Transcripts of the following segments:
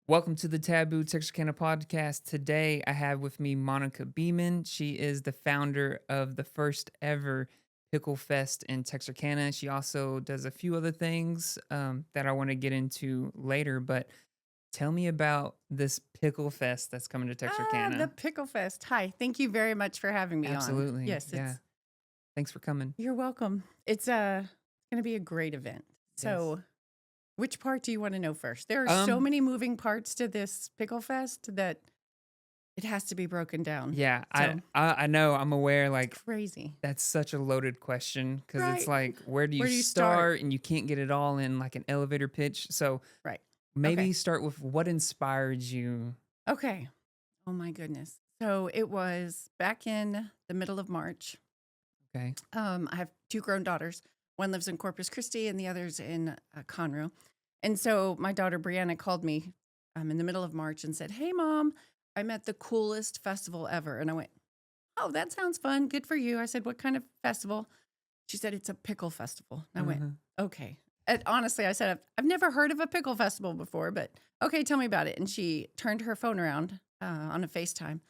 Welcome to the Taboo Texarkana podcast. Today I have with me Monica Beeman. She is the founder of the first ever Pickle Fest in Texarkana. She also does a few other things that I want to get into later. But tell me about this Pickle Fest that's coming to The Texarkana. Pickle Fest. Hi, thank you very much for having me on. Absolutely. Yes, Yeah. it's Thanks for coming. you're welcome. It's going to be a great event. Yes. So, which part do you want to know first? There are so Um, many moving parts to this Pickle Fest that it has to be broken down. yeah, I, So, I I know I'm aware it's like crazy. that's such a loaded question because it's Right. like where do you Where do you start? start and you can't get it all in like an elevator pitch. So Right. maybe Okay. start with what inspired you. Okay. Oh my goodness. So, it was back in the middle of March. Okay. I have two grown daughters. One lives in Corpus Christi and the other's in Conroe. And so my daughter Brianna called me in the middle of March and said, "Hey, Mom, I'm at the coolest festival ever." And I went, "Oh, that sounds fun. Good for you." I said, "What kind of festival?" She said, "It's a pickle festival." And I went, Uh-huh. "Okay." And honestly, I said, I've never heard of a pickle festival before, but okay, tell me about it. And she turned her phone around on a FaceTime,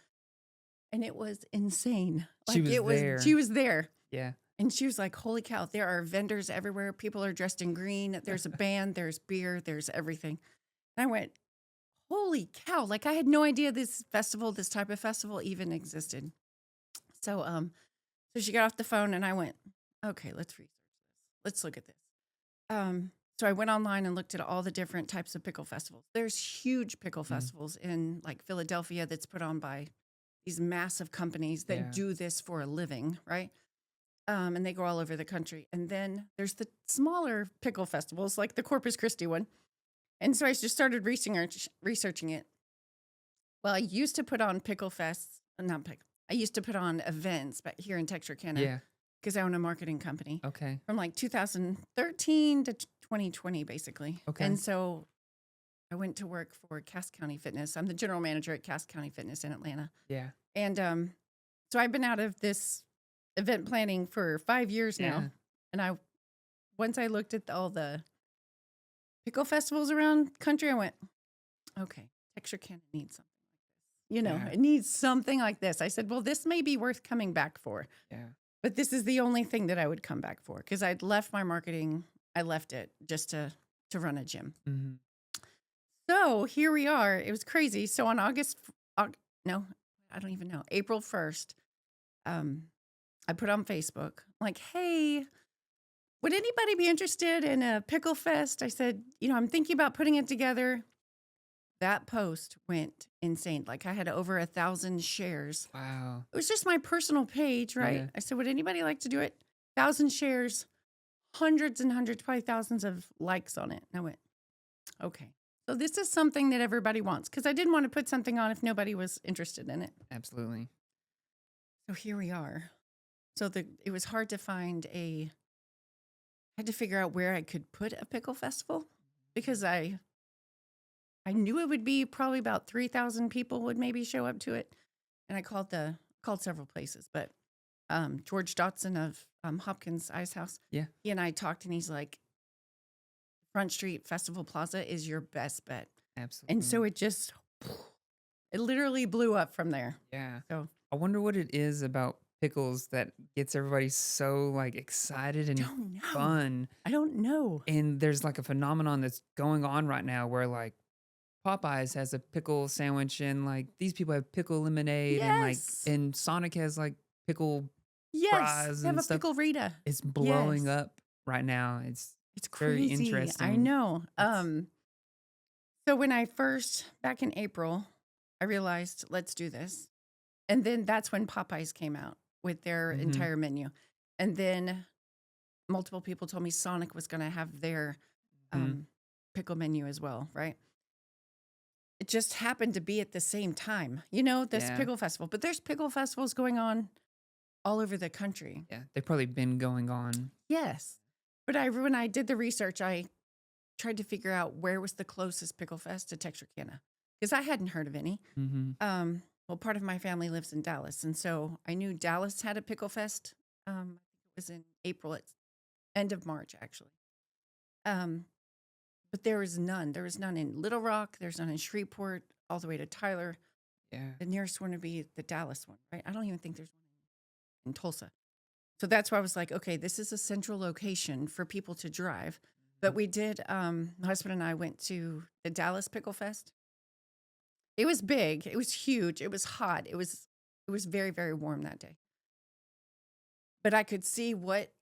and it was insane. She Like was she there. was there. Yeah. And she was like, "Holy cow, there are vendors everywhere. People are dressed in green. There's a band, there's beer, there's everything." And I went, "Holy cow." Like I had no idea this type of festival even existed. So so she got off the phone and I went, "Okay, let's research this. Let's look at this." So I went online and looked at all the different types of pickle festivals. There's huge pickle Mm, festivals in like Philadelphia that's put on by these massive companies that yeah. do this for a living, right? And they go all over the country. And then there's the smaller pickle festivals, like the Corpus Christi one. And so I just started researching it. Well, I used to put on pickle fests, not pickle. I used to put on events, but here in Texarkana, Yeah. because I own a marketing company Okay. from like 2013 to 2020, basically. Okay. And so I went to work for Cass County Fitness. I'm the general manager at Cass County Fitness in Atlanta. Yeah. And so I've been out of this event planning for 5 years now. Yeah. And once I looked at all the pickle festivals around country, I went, okay, Texarkana needs something like this. Yeah. It needs something like this. I said, well, this may be worth coming back for, Yeah. but this is the only thing that I would come back for because I'd left my marketing. I left it just to run a gym. Hmm. So here we are. It was crazy. So on no, I don't even know, April 1st, I put on Facebook, like, "Hey, would anybody be interested in a pickle fest?" I said, "I'm thinking about putting it together." That post went insane. Like I had over 1,000 shares. Wow. It was just my personal page, right? Yeah. I said, "Would anybody like to do it?" 1,000 shares, hundreds and hundreds, probably thousands of likes on it. And I went, okay. So this is something that everybody wants because I didn't want to put something on if nobody was interested in it. Absolutely. So here we are. So it was hard to find I had to figure out where I could put a pickle festival because I knew it would be probably about 3,000 people would maybe show up to it. And I called several places, but George Dotson of Hopkins Ice House, Yeah. he and I talked and he's like, Front Street Festival Plaza is your best bet. And Absolutely. so it literally blew up from there. Yeah. So I wonder what it is about pickles that gets everybody so like excited and don't know. fun. I don't know. And there's like a phenomenon that's going on right now where like Popeyes has a pickle sandwich and like these people have pickle lemonade and like Yes. and Sonic has like pickle Yes. fries They have and a stuff. pickle Rita. It's blowing Yes. up right now. It's It's very crazy. I interesting. know. It's So when back in April, I realized let's do this. And then that's when Popeyes came out with their mhm, entire menu. And then multiple people told me Sonic was going to have their mhm. pickle menu as well, right? It just happened to be at the same time, this Yeah, pickle festival. But there's pickle festivals going on all over the country. yeah. They've probably been going on. Yes. But when I did the research, I tried to figure out where was the closest pickle fest to Texarkana because I hadn't heard of any. Mhm. Well, part of my family lives in Dallas, and so I knew Dallas had a pickle fest. I think it was in April. It's end of March, actually. Um, but there was none. There was none in Little Rock. There's none in Shreveport, all the way to Tyler. Yeah. The nearest one would be the Dallas one, right? I don't even think there's one in Tulsa. So that's why I was like, okay, this is a central location for people to drive. But we did, my husband and I went to the Dallas Pickle Fest. It was big. It was huge. It was hot. It was very, very warm that day. But I could see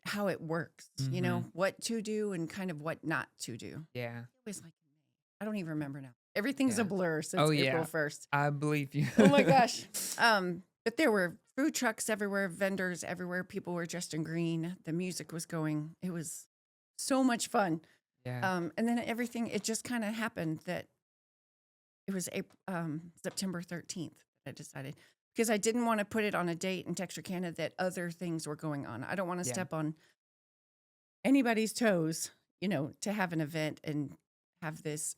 how it works, Mm-hmm. what to do and kind of what not to do. Yeah. It was like, I don't even remember now. Everything's a Yeah. blur since Oh April yeah. 1st. I believe you. Oh my gosh. But there were food trucks everywhere, vendors everywhere. People were dressed in green. The music was going. It was so much fun. Yeah. And then it just kind of happened that it was September 13th that I decided, because I didn't want to put it on a date in Texarkana that other things were going on. I don't want to Yeah. step on anybody's toes, to have an event and have this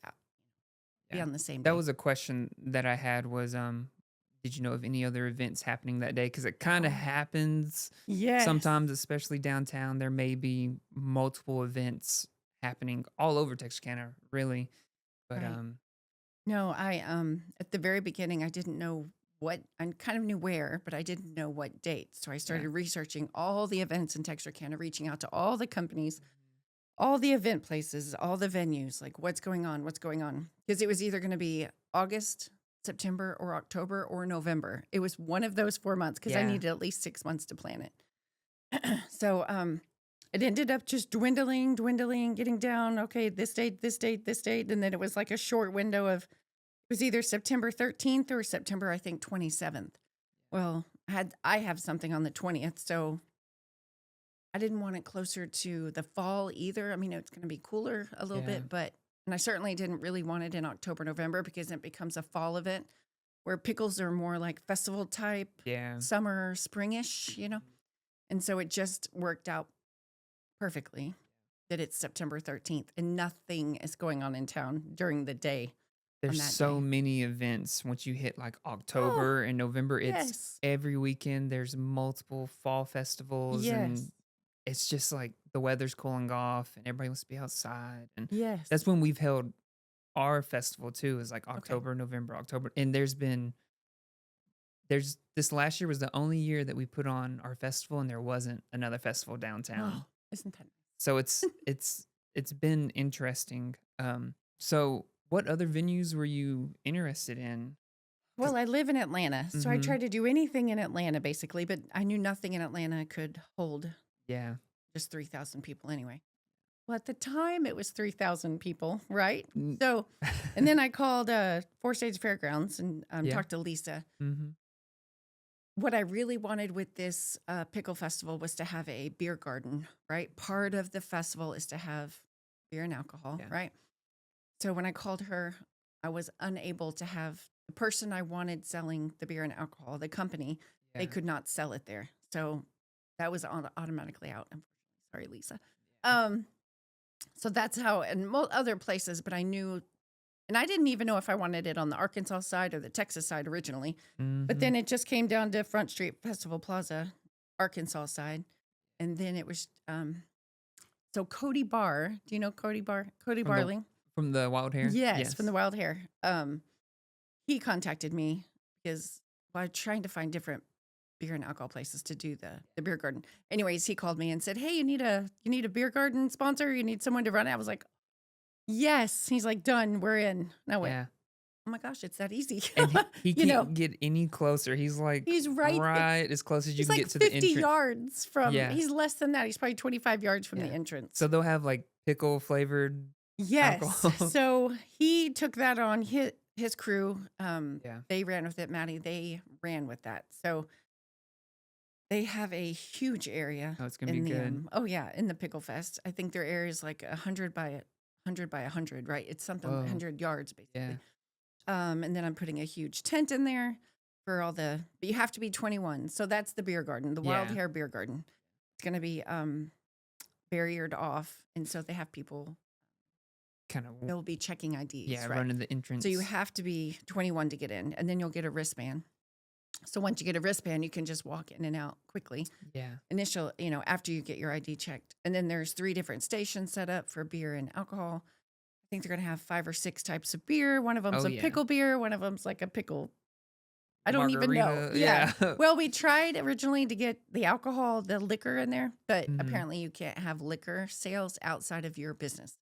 be Yeah. on the same That day. was a question that I had was did you know of any other events happening that day? Because it kind of Oh, happens yes. sometimes, especially downtown. There may be multiple events happening all over Texarkana, really. But Right. No, I at the very beginning I didn't know what, I kind of knew where, but I didn't know what date. So I yeah. started researching all the events in Texarkana, reaching out to all the companies, all the event places, all the venues, like what's going on, because it was either going to be August, September, or October, or November. It was one of those 4 months because I Yeah. needed at least 6 months to plan it. So it ended up just dwindling, getting down. Okay, this date, this date, this date, and then it was like a short window of, it was either September 13th or September, I think, 27th. Well, I have something on the 20th, so I didn't want it closer to the fall either. I mean, it's going to be cooler a little Yeah. bit, and I certainly didn't really want it in October, November, because it becomes a fall event where pickles are more like festival type, Yeah. summer, springish. And so it just worked out perfectly that it's September 13th and nothing is going on in town during the day on There's that so day. many events once you hit like Oh, October and November. It's yes. every weekend. There's multiple fall festivals, and Yes. it's just like the weather's cooling off and everybody wants to be outside. And that's Yes. when we've held our festival too, is like Okay. October, November, October. And there's this last year was the only year that we put on our festival and there wasn't another festival downtown. Oh, isn't that nice? So it's been interesting. So what other venues were you interested in? 'Cause Well, I live in Atlanta, so I mhm, tried to do anything in Atlanta basically, but I knew nothing in Atlanta could hold yeah. just 3,000 people anyway. Well, at the time it was 3,000 people, right? N- So, and then I called Four Stage Fairgrounds and yeah. talked to Lisa. Mhm. What I really wanted with this pickle festival was to have a beer garden, right? Part of the festival is to have beer and alcohol, Yeah. right? So when I called her, I was unable to have the person I wanted selling the beer and alcohol, the company, they Yeah. could not sell it there. So that was automatically out. Unfortunately. Sorry, Lisa. Yeah. So that's how, and other places, but I knew, and I didn't even know if I wanted it on the Arkansas side or the Texas side originally. But Mhm. then it just came down to Front Street Festival Plaza, Arkansas side. And then it was, so Cody Barr, do you know Cody Barr? Cody From the Barling? from the Wild Hare? Yes, from the Yes. Wild Hare. He contacted me because while trying to find different beer and alcohol places to do the beer garden. Anyways, he called me and said, "Hey, you need a beer garden sponsor? You need someone to run it?" I was like, "Yes." He's like, "Done, we're in." And I went, Yeah. "Oh my gosh, it's that easy." And he You know, can't get any closer. He's like he's right there. right as close as you He's can like get to the 50 entrance. yards from, Yeah. he's less than that. He's probably 25 yards from the Yeah. entrance. So they'll have like pickle flavored Yes. alcohol. So he took that on his crew. Yeah. They ran with it, Maddie. They ran with that. So they have a huge area Oh, it's gonna be in the good. oh yeah, in the Pickle Fest. I think their area is like 100 by 100 by 100, right? It's something Whoa. 100 yards Yeah. basically. And then I'm putting a huge tent in there for all but you have to be 21. So that's the beer garden, the Wild Yeah. Hare Beer Garden. It's going to be barriered off, and so they have people. Kind of They'll be checking IDs, yeah, right? running the So you entrance. have to be 21 to get in, and then you'll get a wristband. So once you get a wristband, you can just walk in and out quickly. Yeah. After you get your ID checked. And then there's 3 different stations set up for beer and alcohol. think they're going to have 5 or 6 types of beer. One of them's Oh, a yeah. pickle beer. One of them's like a pickle. I don't even know. Margarita, Yeah. yeah. Well, we tried originally to get the alcohol, the liquor in there, but Mhm. apparently you can't have liquor sales outside of your business.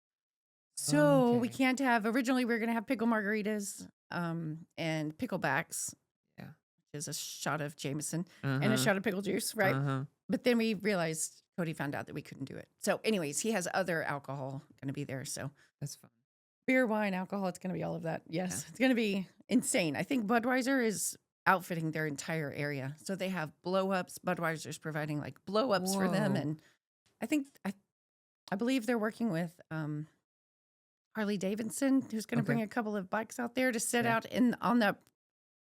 So we Okay. can't have, originally we were going to have pickle margaritas and picklebacks, Yeah. which is a shot of Jameson and a Uh-huh. shot of pickle juice, right? Uh-huh. But then we realized Cody found out that we couldn't do it. So, anyways, he has other alcohol going to be there. So, That's fun. beer, wine, alcohol, it's going to be all of that. Yeah. Yes, it's going to be insane. I think Budweiser is outfitting their entire area. So, they have blow ups. Budweiser's providing like blow ups for them. Whoa. And I think, I believe they're working with Harley Davidson, who's going to Okay. bring a couple of bikes out there to sit Yeah. out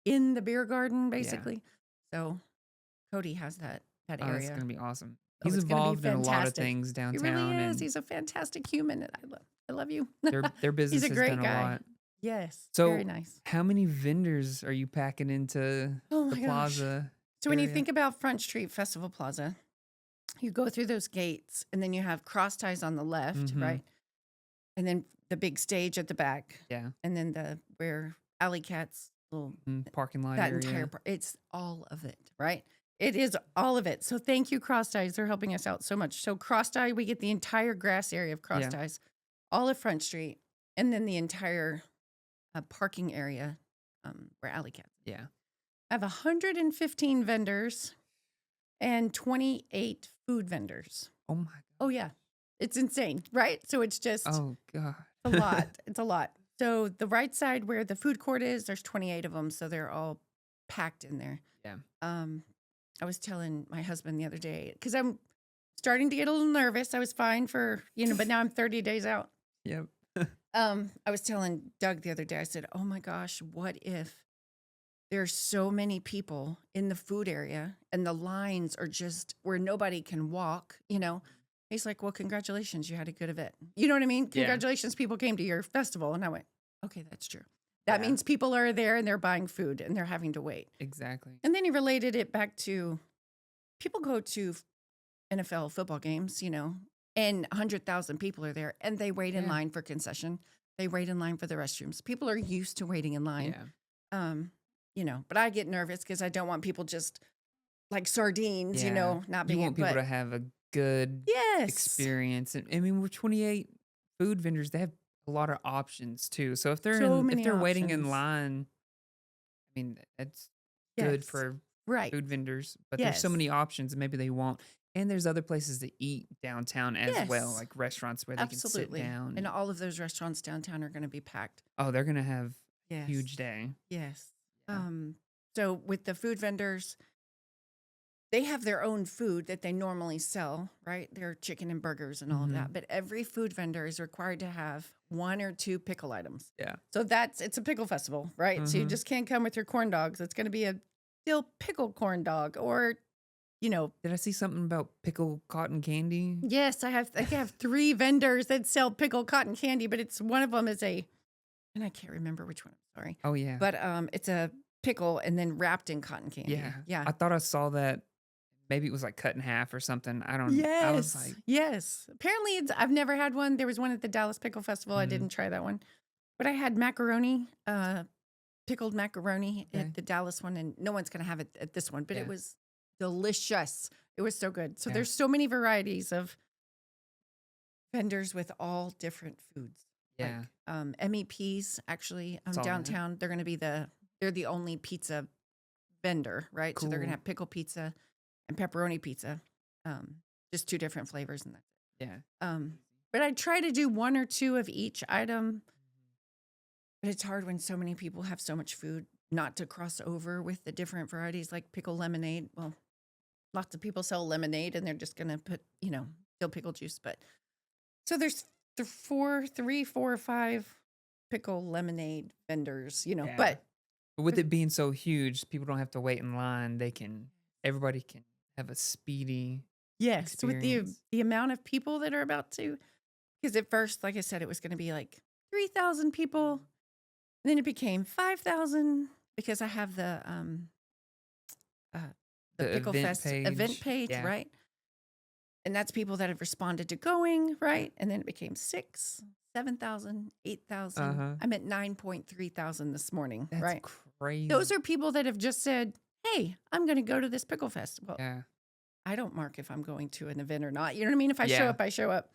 in the beer garden, Yeah. basically. So, Cody has that Oh, that's area. gonna be awesome. Oh, He's it's gonna be involved in a lot of fantastic. things He downtown, really is. and He's a fantastic human, and I love you. their business He's a has great done a guy. lot. Yes, So, very nice. how many vendors are you packing into Oh the my gosh. plaza So when you area? think about Front Street Festival Plaza, you go through those gates, and then you have cross ties on the left, Mhm. right? And then the big stage at the back, Yeah. and then where Alley Cat's little Parking lot that area. entire part. It's all of it, right? It is all of it. So thank you, Cross Ties. They're helping us out so much. So Cross Tie, we get the entire grass area of Cross Yeah. Ties, all of Front Street, and then the entire parking area where Alley Cat. Yeah. I have 115 vendors and 28 food vendors. Oh my god. Oh yeah, it's insane, right? So it's just Oh god. a lot. It's a lot. So the right side where the food court is, there's 28 of them, so they're all packed in there. Yeah. I was telling my husband the other day because I'm starting to get a little nervous. I was fine for but now I'm 30 days out. Yep. I was telling Doug the other day. I said, "Oh my gosh, what if there's so many people in the food area and the lines are just where nobody can walk?" He's like, "Well, congratulations, you had a good event." You know what I mean? Yeah. Congratulations, people came to your festival, and I went, "Okay, that's true." That Yeah. means people are there and they're buying food and they're having to wait. Exactly. And then he related it back to people go to NFL football games, and 100,000 people are there and they wait in Yeah. line for concession. They wait in line for the restrooms. People are used to waiting in line. Yeah. But I get nervous because I don't want people just like sardines, Yeah. not You being want people to have a good yes. experience. And I mean, with 28 food vendors, they have a lot of options too. So if they're So if they're many waiting in options. line, I mean, that's good Yes. for Right. food vendors. But there's so Yes. many options, and maybe they won't. And there's other places to eat downtown as well, Yes. like restaurants where they Absolutely. can sit down. And all of those restaurants downtown are going to be packed. Oh, they're gonna have a Yes. huge day. Yes. Yeah. So with the food vendors, they have their own food that they normally sell, right? Their chicken and burgers and all of Mhm. that. But every food vendor is required to have 1 or 2 pickle items. Yeah. So it's a pickle festival, right? So you Mhm. just can't come with your corn dogs. It's going to be a dill pickle corn dog or, Did I see something about pickle cotton candy? yes, I think I have 3 vendors that sell pickle cotton candy, but it's one of them is and I can't remember which one. I'm sorry. Oh yeah. But it's a pickle and then wrapped in cotton candy. Yeah. Yeah. I thought I saw that. Maybe it was like cut in half or something. I don't know. I was Yes. like, Yes. Apparently I've never had one. There was one at the Dallas Pickle Festival. I Mhm. didn't try that one. But I had macaroni, pickled macaroni Okay. at the Dallas one, and no one's gonna have it at this one, but Yeah. it was delicious. It was so good. So Yeah. there's so many varieties of vendors with all different foods. yeah. Like MEPs actually Saw that. downtown. They're gonna be they're the only pizza vendor, right? So they're gonna Cool. have pickle pizza and pepperoni pizza. Just 2 different flavors and that's it. Yeah. But I try to do 1 or 2 of each item. But it's hard when so many people have so much food not to cross over with the different varieties like pickle lemonade. Well, lots of people sell lemonade and they're just gonna put, dill pickle juice. But so there's 3, 4, or 5 pickle lemonade vendors, Yeah. but But with it being so huge, people don't have to wait in line. Everybody can have a speedy yes, with experience. the amount of people that are about to, because at first, like I said, it was going to be like 3,000 people. And then it became 5,000 because I have the Pickle event Fest event page, Yeah. right? And that's people that have responded to going, right? And then it became 6, 7,000, 8,000. Uh-huh. I'm at 9,300 this morning, That's right? crazy. Those are people that have just said, hey, I'm going to go to this Pickle Fest. Well, Yeah. I don't mark if I'm going to an event or not. You know what I mean? If I show Yeah. up, I show up.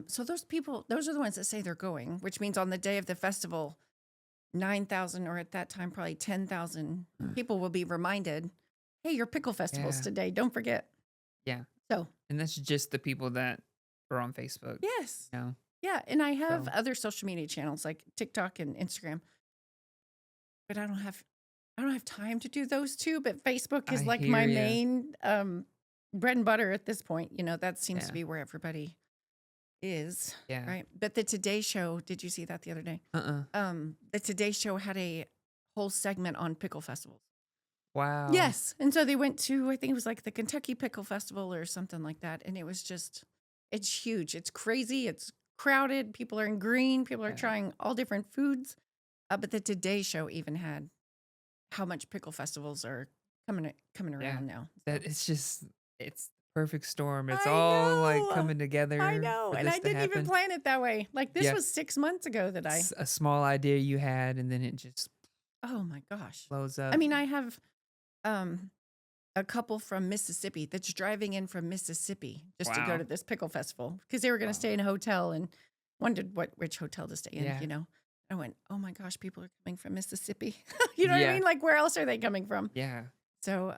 So those people, those are the ones that say they're going, which means on the day of the festival, 9,000 or at that time, probably 10,000 people will be reminded, hey, your Pickle Festival's Yeah. today. Don't forget. Yeah. So, And that's just the people that are on Facebook. yes. You know? Yeah. And I have So other social media channels like TikTok and Instagram, but I don't have time to do those two. But Facebook I is like hear my you. main bread and butter at this point. You know, that seems to Yeah. be where everybody is, Yeah. right? But the Today Show, did you see that the other day? Uh-uh. The Today Show had a whole segment on pickle festivals. Wow. Yes. And so they went to, I think it was like the Kentucky Pickle Festival or something like that. And it was just, it's huge. It's crazy. It's crowded. People are in green. People are Yeah. trying all different foods. But the Today Show even had how much pickle festivals are coming Yeah. around now. That So it's just it's the perfect storm. It's I all like know. coming I together know. for And this I to didn't even happen. plan it that way. Like this Yeah. was 6 months ago that I, A small idea you had, and then it just oh my gosh. blows I up. mean, I have a couple from Mississippi that's driving in from Mississippi just to go Wow. to this pickle festival because they were going to Wow. stay in a hotel and wondered which hotel to stay in, Yeah. you know. I went, oh my gosh, people are coming from Mississippi. You know what I Yeah. mean? Like, where else are they coming from? Yeah. So,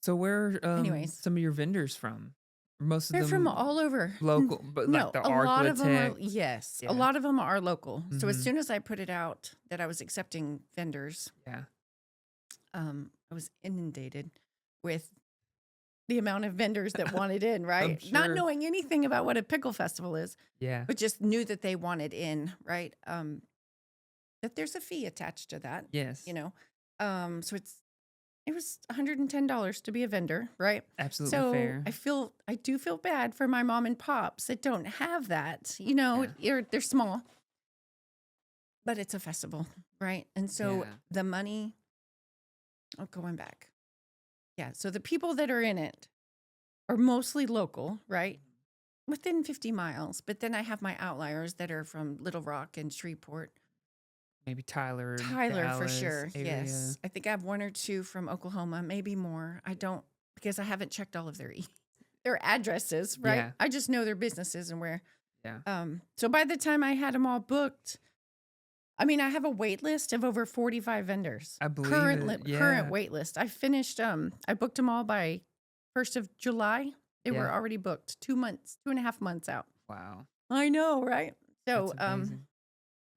So where are anyways, some of your vendors from? Most of they're from them all over. local, but like No, the a lot of them are, Ark-La-Tex. yes, a Yeah. lot of them are local. So as Mhm. soon as I put it out that I was accepting vendors, Yeah. I was inundated with the amount of vendors that wanted in, I'm right? Not sure. knowing anything about what a pickle festival is, Yeah. but just knew that they wanted in, right? That there's a fee attached to that, Yes. you know. So it was $110 to be a vendor, right? Absolutely So fair. I do feel bad for my mom and pops that don't have that, you know. Yeah. They're small, but it's a festival, right? And so Yeah. the money, oh, going back. Yeah. So the people that are in it are mostly local, right? Within 50 miles. But then I have my outliers that are from Little Rock and Shreveport. Maybe Tyler, Tyler, for Dallas sure. area. Yes. I think I have one or two from Oklahoma, maybe more. I don't, because I haven't checked all of their addresses, right? Yeah. I just know their businesses and where. Yeah. So by the time I had them all booked, I mean, I have a wait list of over 45 vendors. I believe Current it. current Yeah. wait list. I finished, I booked them all by 1st of July. They were Yeah. already booked 2.5 months out. Wow. I know, right? So, That's amazing.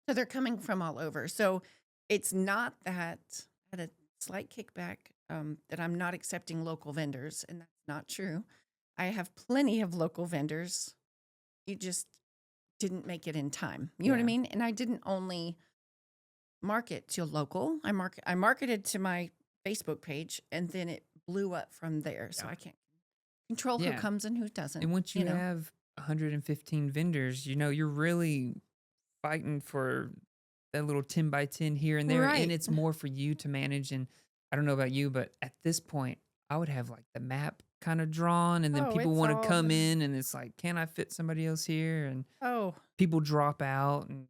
so they're coming from all over. So it's not that at a slight kickback that I'm not accepting local vendors, and that's not true. I have plenty of local vendors. You just didn't make it in time. You know what I Yeah. mean? And I didn't only market to local. I marketed to my Facebook page, and then it blew up from there. So Yeah. I can't control who Yeah. comes and who doesn't. And once you you know? have 115 vendors, you're really fighting for that little 10 by 10 here and there. Right. And it's more for you to manage. And I don't know about you, but at this point, I would have like the map kind of drawn, and then Oh, people it's want to all come done. in, and it's like, can I fit somebody else here? And Oh, people drop out, and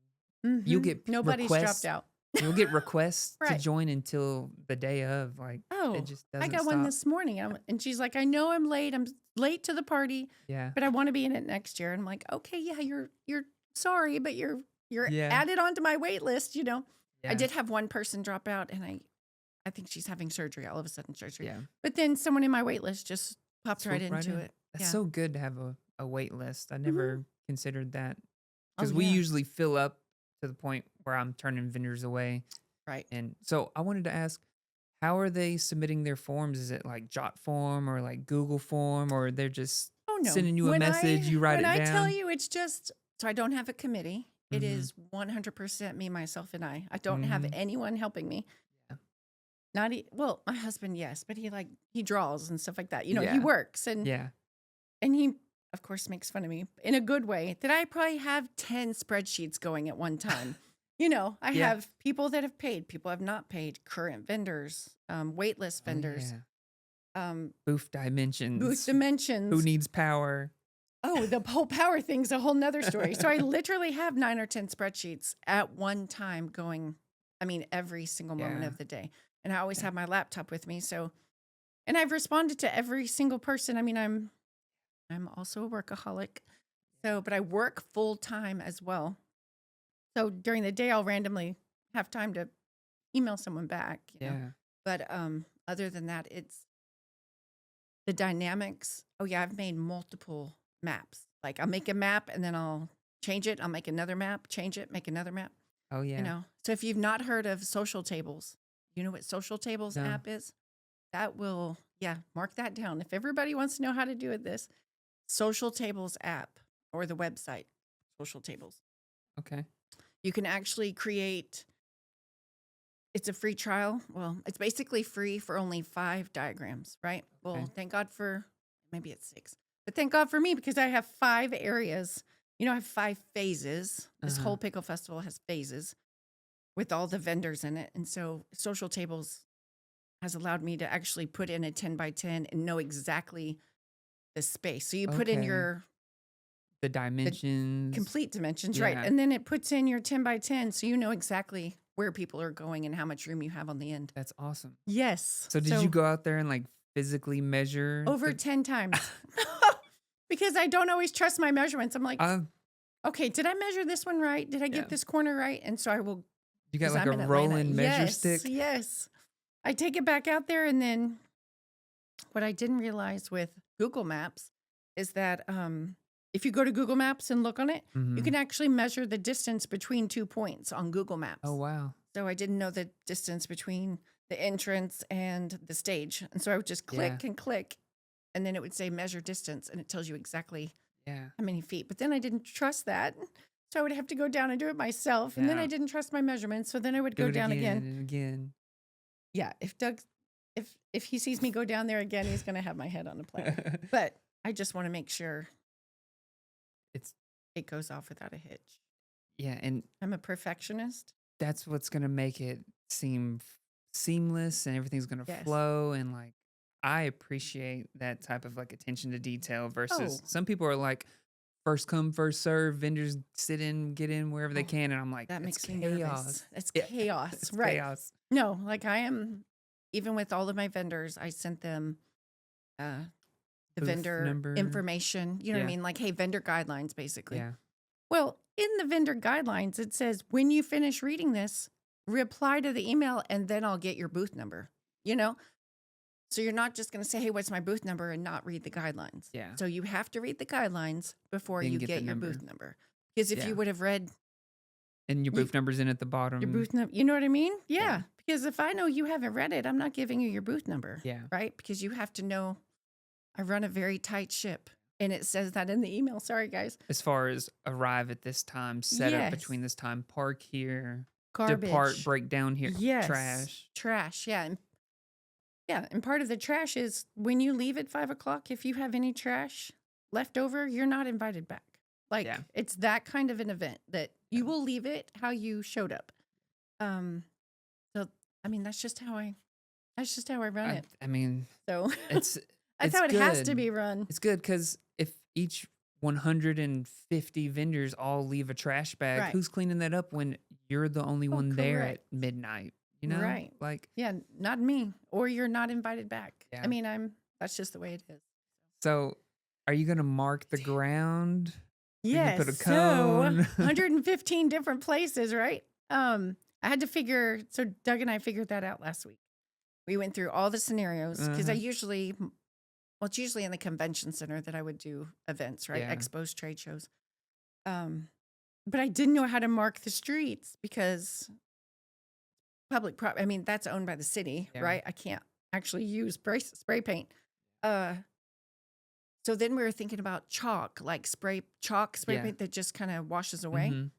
you'll get nobody's requests. dropped out. You'll get requests to Right. join until the day of. Like, it Oh, just I doesn't got one stop. this morning, and she's like, I know I'm late. I'm late to the party, Yeah. but I want to be in it next year. And I'm like, okay, yeah, you're sorry, but you're Yeah. added onto my wait list. You know, I Yeah. did have one person drop out, and I think she's having surgery. All of a sudden, surgery. Yeah. But then someone in my wait list just popped right Swoop right into in. it. That's Yeah. so good to have a wait list. I never considered that, Oh, because we yeah. usually fill up to the point where I'm turning vendors away. Right. And so I wanted to ask, how are they submitting their forms? Is it like Jot form or like Google form, or they're just Oh no. sending you a message, you write when it I tell down? you, it's just so I don't have a committee. It Mhm. is 100% me, myself, and I. I don't have Mhm. anyone helping me. Yeah. Well, my husband, yes, but he draws and stuff like that. You know, he Yeah. works and Yeah. he of course makes fun of me in a good way that I probably have 10 spreadsheets going at one time. You know, I Yeah. have people that have paid, people have not paid, current vendors, wait list Oh, vendors, yeah. um, Booth booth dimensions. Who dimensions. needs power? Oh, the whole power thing's a whole nother story. So I literally have 9 or 10 spreadsheets at one time going, I mean, every single moment Yeah. of the day. And I always Yeah. have my laptop with me. So, and I've responded to every single person. I mean, I'm also a workaholic. So, but I work full time as well. So during the day, I'll randomly have time to email someone back, you know. Yeah. But other than that, it's the dynamics. Oh yeah, I've made multiple maps. Like I'll make a map and then I'll change it. I'll make another map, change it, make another map. Oh You yeah. know. So if you've not heard of Social Tables, you know what Social Tables No. app is? That will, yeah, mark that down. If everybody wants to know how to do it, this Social Tables app or the website, Social Tables. Okay. You can actually create, it's a free trial. Well, it's basically free for only 5 diagrams, right? Well, Okay. thank God for, maybe it's 6, but thank God for me because I have 5 areas. You know, I have 5 phases. This Uh-huh. whole Pickle Festival has phases with all the vendors in it. And so Social Tables has allowed me to actually put in a 10 by 10 and know exactly the space. So you put in Okay. the The dimensions. complete dimensions, right? Yeah. And then it puts in your 10 by 10 so you know exactly where people are going and how much room you have on the end. That's awesome. Yes. So did you go out there and like physically measure Over the 10 times because I don't always trust my measurements. I'm like, okay, did I measure this one right? Did I Yeah. get this corner right? And so I will, you got 'cause like I'm a in Atlanta. rolling measure Yes, stick? yes. I take it back out there, and then what I didn't realize with Google Maps is that if you go to Google Maps and look on it, you Mhm. can actually measure the distance between 2 points on Google Maps. Oh wow. So I didn't know the distance between the entrance and the stage. And so I would just click and click, and then it would say measure distance, and it tells you exactly Yeah. how many feet. But then I didn't trust that. So I would have to go down and do it myself. And then Yeah. I didn't trust my measurements. So then I would Do go it down again again. and again. Yeah. If Doug, if he sees me go down there again, he's going to have my head on a platter. But I just want to make sure It's it goes off without a hitch. yeah, and I'm a perfectionist. that's what's gonna make it seem seamless and everything's gonna Yes. flow and like I appreciate that type of like attention to detail versus Oh. some people are like first come first serve vendors sit in get in wherever they Oh, can and I'm like That it's makes me nervous. chaos. It's Yeah, chaos. it's Right. chaos. No, like I am, even with all of my vendors, I sent them the Booth vendor number. information. You know what I Yeah. mean? Like, hey, vendor guidelines, basically. Yeah. Well, in the vendor guidelines, it says when you finish reading this, reply to the email and then I'll get your booth number, you know? So you're not just going to say, hey, what's my booth number and not read the guidelines. Yeah. So you have to read the guidelines before Then you get the get your number. booth number. Because if Yeah. you would have read And your You- booth number's in at the bottom. your booth number, you know what I mean? Yeah. Yeah. Because if I know you haven't read it, I'm not giving you your booth number. Yeah. Right? Because you have to know I run a very tight ship. And it says that in the email. Sorry, guys. As far as arrive at this time, set up between this time, park here, Garbage. depart, break down here, Yes. trash. Trash. Yeah. And part of the trash is when you leave at 5 o'clock, if you have any trash left over, you're not invited back. Like Yeah. it's that kind of an event that you will leave it how you showed up. So I mean that's just how I run it. I mean, So it's that's it's how it has to good. be run. It's good because if each 150 vendors all leave a trash bag, Right. who's cleaning that up when you're the only Oh, one there at correct. midnight? You know, Right. like Yeah, not me. Or you're not invited back. Yeah. I mean that's just the way it is. so. Are you gonna mark the ground? Yes. put a So cone? 115 different places, right? I had to figure, so Doug and I figured that out last week. We went through all the scenarios because I usually, well, it's usually in the convention center that I would do events, right? Yeah. Expos, trade shows. But I didn't know how to mark the streets because public property, I mean, that's owned by the city, Yeah. right? I can't actually use spray paint. So then we were thinking about chalk, like spray Yeah. paint that just kind of washes away. Mhm.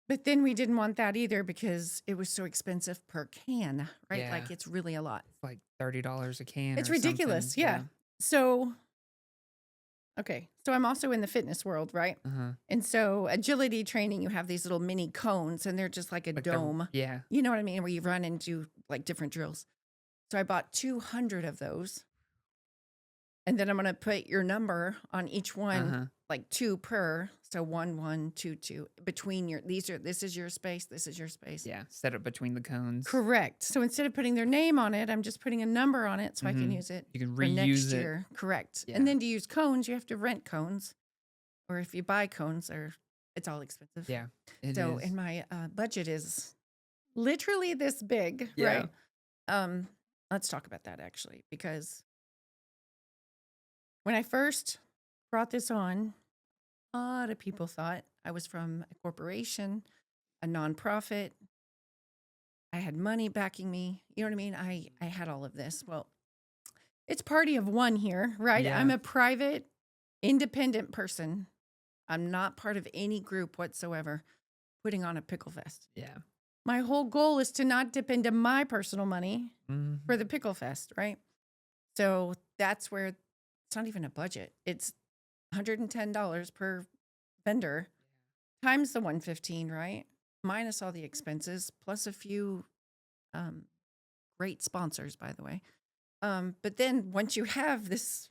But then we didn't want that either because it was so expensive per can, right? Yeah. Like it's really a lot. It's like $30 a can. It's or ridiculous. something. Yeah. So, okay. So I'm also in the fitness world, right? Uh-huh. And so agility training, you have these little mini cones and they're just like a Like dome. Yeah. You know what I mean? Where you run and do like different drills. So I bought 200 of those. And then I'm going to put your number on each one, Uh-huh. like 2 per. So 1, 1, 2, 2 between this is your space. This is your space. Yeah. Set it between the cones. Correct. So instead of putting their name on it, I'm just putting a number on it so I can Mm-hmm. use it You can for next reuse it. year. Correct. Yeah. And then to use cones, you have to rent cones. Or if you buy cones, it's all expensive. Yeah. It So is. and my budget is literally this big, Yeah. right? Let's talk about that actually, because when I first brought this on, a lot of people thought I was from a corporation, a nonprofit. I had money backing me. You know what I mean? I had all of this. Well, it's party of one here, right? Yeah. I'm a private, independent person. I'm not part of any group whatsoever putting on a Pickle Fest. Yeah. My whole goal is to not dip into my personal money Mhm. for the Pickle Fest, right? So that's where it's not even a budget. It's $110 per vendor times the 115, right? Minus all the expenses, plus a few great sponsors, by the way. But then once you have this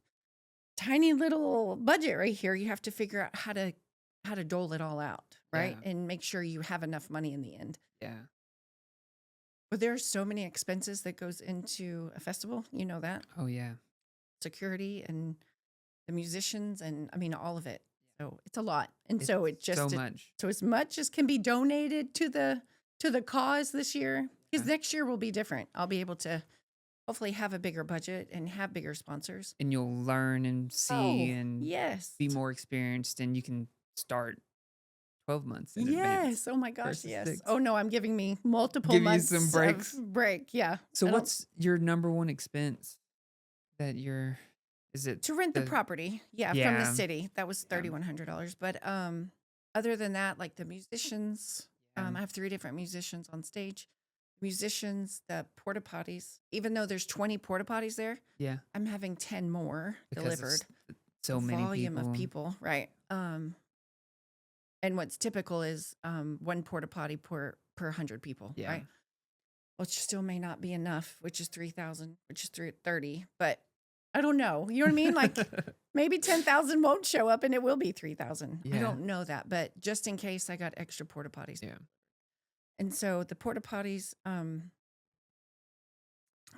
tiny little budget right here, you have to figure out how to dole it all out, right? Yeah. And make sure you have enough money in the end. Yeah. But there are so many expenses that goes into a festival. You know that. Oh yeah. Security and the musicians and I mean all of it. So it's a lot. And It's so it just so much. so as much as can be donated to the cause this year, because Yeah. next year will be different. I'll be able to hopefully have a bigger budget and have bigger sponsors. And you'll learn and see and yes. be more experienced, and you can start 12 months in advance. Yes. Oh my gosh. versus Yes. 6. Oh no, I'm giving me multiple Give you months some of breaks. break. Yeah. So I don't- what's your number one expense that is it to rent the the- property? Yeah, from the Yeah. city. That was $3,100. But other than that, like the musicians, Yeah. I have 3 different musicians on stage. Musicians, the porta potties. Even though there's 20 porta potties there, Yeah. I'm having 10 more Because it's delivered. so The many volume of people, right? And what's typical is 1 porta potty per 100 people, Yeah. right? Which still may not be enough, which is 3,000, which is 330, but I don't know. You know what I mean? Like maybe 10,000 won't show up and it will be 3,000. I Yeah. don't know that, but just in case, I got extra porta potties. Yeah. And so the porta potties, I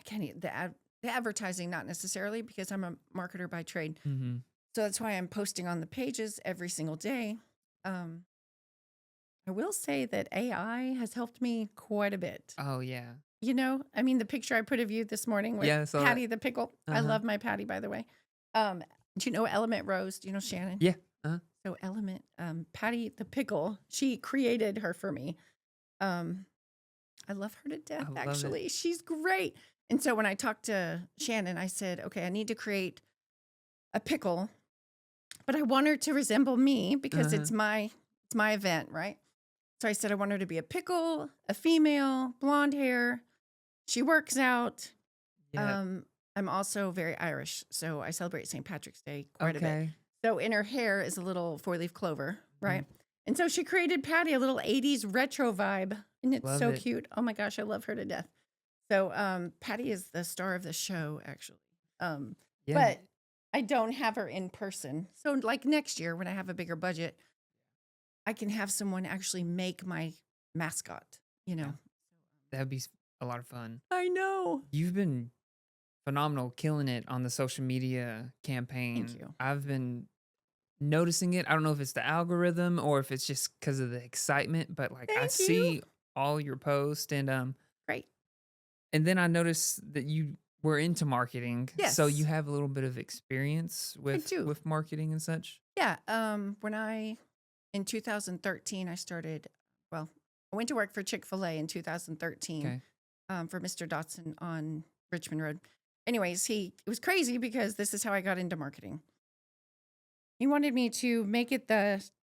can't the advertising, not necessarily because I'm a marketer by trade. Mm-hmm. So that's why I'm posting on the pages every single day. I will say that AI has helped me quite a bit. Oh yeah. You know, I mean, the picture I put of you this morning with Yeah, I saw that. Patty the pickle. I Uh-huh. love my Patty, by the way. Do you know Element Rose? Do you know Shannon? Yeah. Uh-huh. So Element, Patty the pickle, she created her for me. I love her to death, I love it. actually. She's great. And so when I talked to Shannon, I said, okay, I need to create a pickle, but I want her to resemble me because Uh-huh. it's my event, right? So I said I want her to be a pickle, a female, blonde hair. She works out. Yeah. I'm also very Irish, so I celebrate St. Patrick's Day quite a bit. Okay. So in her hair is a little 4-leaf clover, right? Mm-hmm. And so she created Patty a little 80s retro vibe, and it's Love so it. cute. Oh my gosh, I love her to death. So Patty is the star of the show, actually. Yeah. But I don't have her in person. So like next year when I have a bigger budget, I can have someone actually make my mascot, you know. That'd be a lot of fun. I know. You've been phenomenal, killing it on the social media campaign. Thank you. I've been noticing it. I don't know if it's the algorithm or if it's just because of the excitement, but like I Thank you. see all your posts and Great. and then I noticed that you were into marketing. So you Yes. have a little bit of experience do. with marketing and such. Yeah. In 2013, I started, well, I went to work for Chick-fil-A in 2013 Okay. for Mr. Dotson on Richmond Road. Anyways, it was crazy because this is how I got into marketing. He wanted me to make it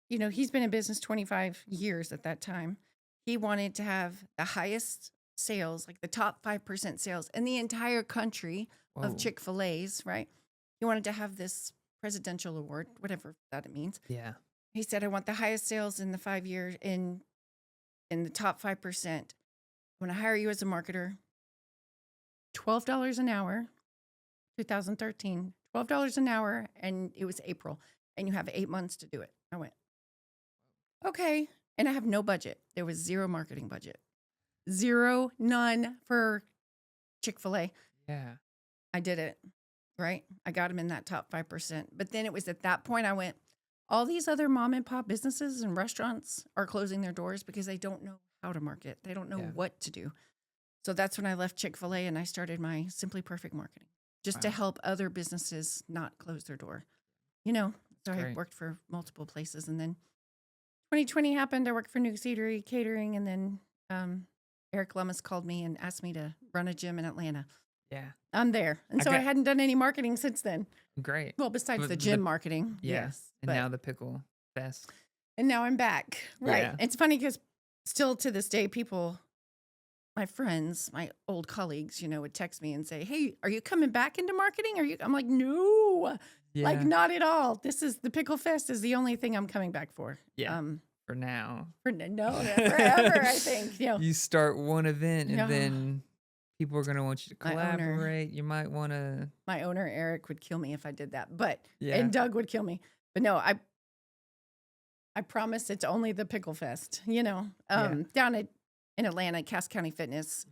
he's been in business 25 years at that time. He wanted to have the highest sales, like the top 5% sales in the entire country Whoa. of Chick-fil-A's, right? He wanted to have this presidential award, whatever that means. Yeah. He said, I want the highest sales in the 5 years in the top 5%. I want to hire you as a marketer. $12 an hour, 2013, $12 an hour, and it was April, and you have 8 months to do it. I went, okay. And I have no budget. There was zero marketing budget. Zero, none for Chick-fil-A. Yeah. I did it, right? I got them in that top 5%. But then it was at that point I went, all these other mom and pop businesses and restaurants are closing their doors because they don't know how to market. They don't know Yeah. what to do. So that's when I left Chick-fil-A and I started my Simply Perfect marketing just to Wow. help other businesses not close their door. You know, so I Great. worked for multiple places. And then 2020 happened. I worked for Nuke Eatery Catering. And then Eric Lummis called me and asked me to run a gym in Atlanta. Yeah. I'm there. And so I hadn't done any marketing since then. Great. Well, besides But the gym marketing. Yeah. Yes. And now the Pickle Fest. And now I'm back. Right. Yeah. It's funny because still to this day, people, my friends, my old colleagues, you know, would text me and say, hey, are you coming back into marketing? I'm like, no, Yeah. like not at all. The Pickle Fest is the only thing I'm coming back for. Yeah. For now. No, forever, I think. You know, You start one event and Yeah. then people are going to want you to My owner. collaborate. You might want to. my owner, Eric, would kill me if I did that. But, Yeah. and Doug would kill me. But no, I promise it's only the Pickle Fest, you know, down in Atlanta, Cass County Fitness.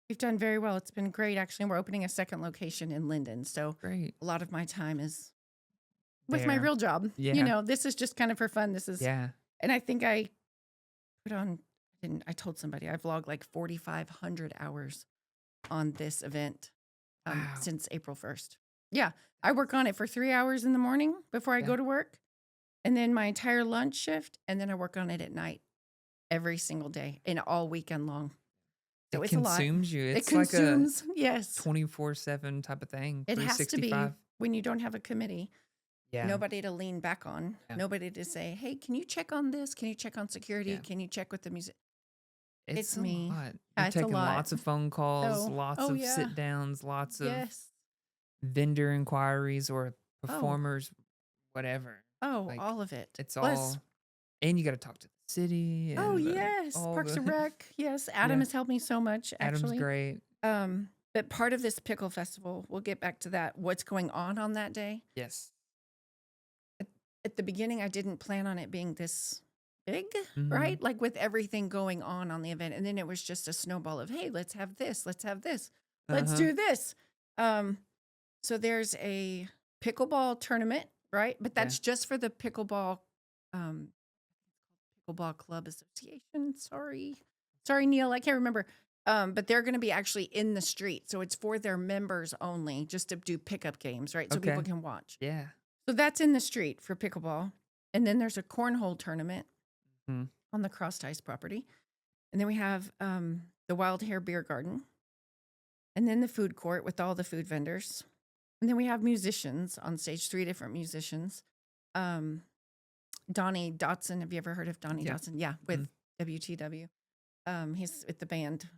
We've done very well. It's been great. Actually, we're opening a second location in Linden. So Great. a lot of my time is with my There. real job. Yeah. You know, this is just kind of for fun. This is, Yeah. and I think I put on, I told somebody I vlogged like 4,500 hours on this event Wow. since April 1st. Yeah. I work on it for 3 hours in the morning before I Yeah. go to work, and then my entire lunch shift, and then I work on it at night every single day and all weekend long. So It it's a lot. consumes you. It It's like a consumes, yes. 24/7 type of thing. It has to be 365. when you don't have a committee, Yeah. nobody to lean back on, Yeah. nobody to say, hey, can you check on this? Can you check on security? Yeah. Can you check with the music? It's it's me. a lot. Yeah, You're it's a taking lot. lots of phone calls, Oh. lots Oh, of yeah. sit downs, lots of Yes. vendor inquiries or Oh. performers, whatever. Oh, Like, all of it. It's Plus, all, and you got to talk to the city. And oh, yes. all Parks the, and Rec. Yes. Adam Yeah. has helped me so much, Adam's actually. great. But part of this pickle festival, we'll get back to that, what's going on that day. Yes. At the beginning, I didn't plan on it being this big, Mhm. right? Like with everything going on the event. And then it was just a snowball of, hey, let's have this. Let's have this. Let's Uh-huh. do this. So there's a pickleball tournament, right? But that's just for the pickleball Club Association. Sorry, Neil, I can't remember. But they're going to be actually in the street, so it's for their members only, just to do pickup games, right? So people Okay. can watch. Yeah. So that's in the street for pickleball, and then there's a cornhole tournament Mhm. on the Cross Ties property, and then we have the Wild Hare Beer Garden, and then the food court with all the food vendors. And then we have musicians on stage, 3 different musicians. Donnie Dotson. Have you ever heard of Donnie Yeah. Dotson? Yeah, with Mhm. WTW. He's with the band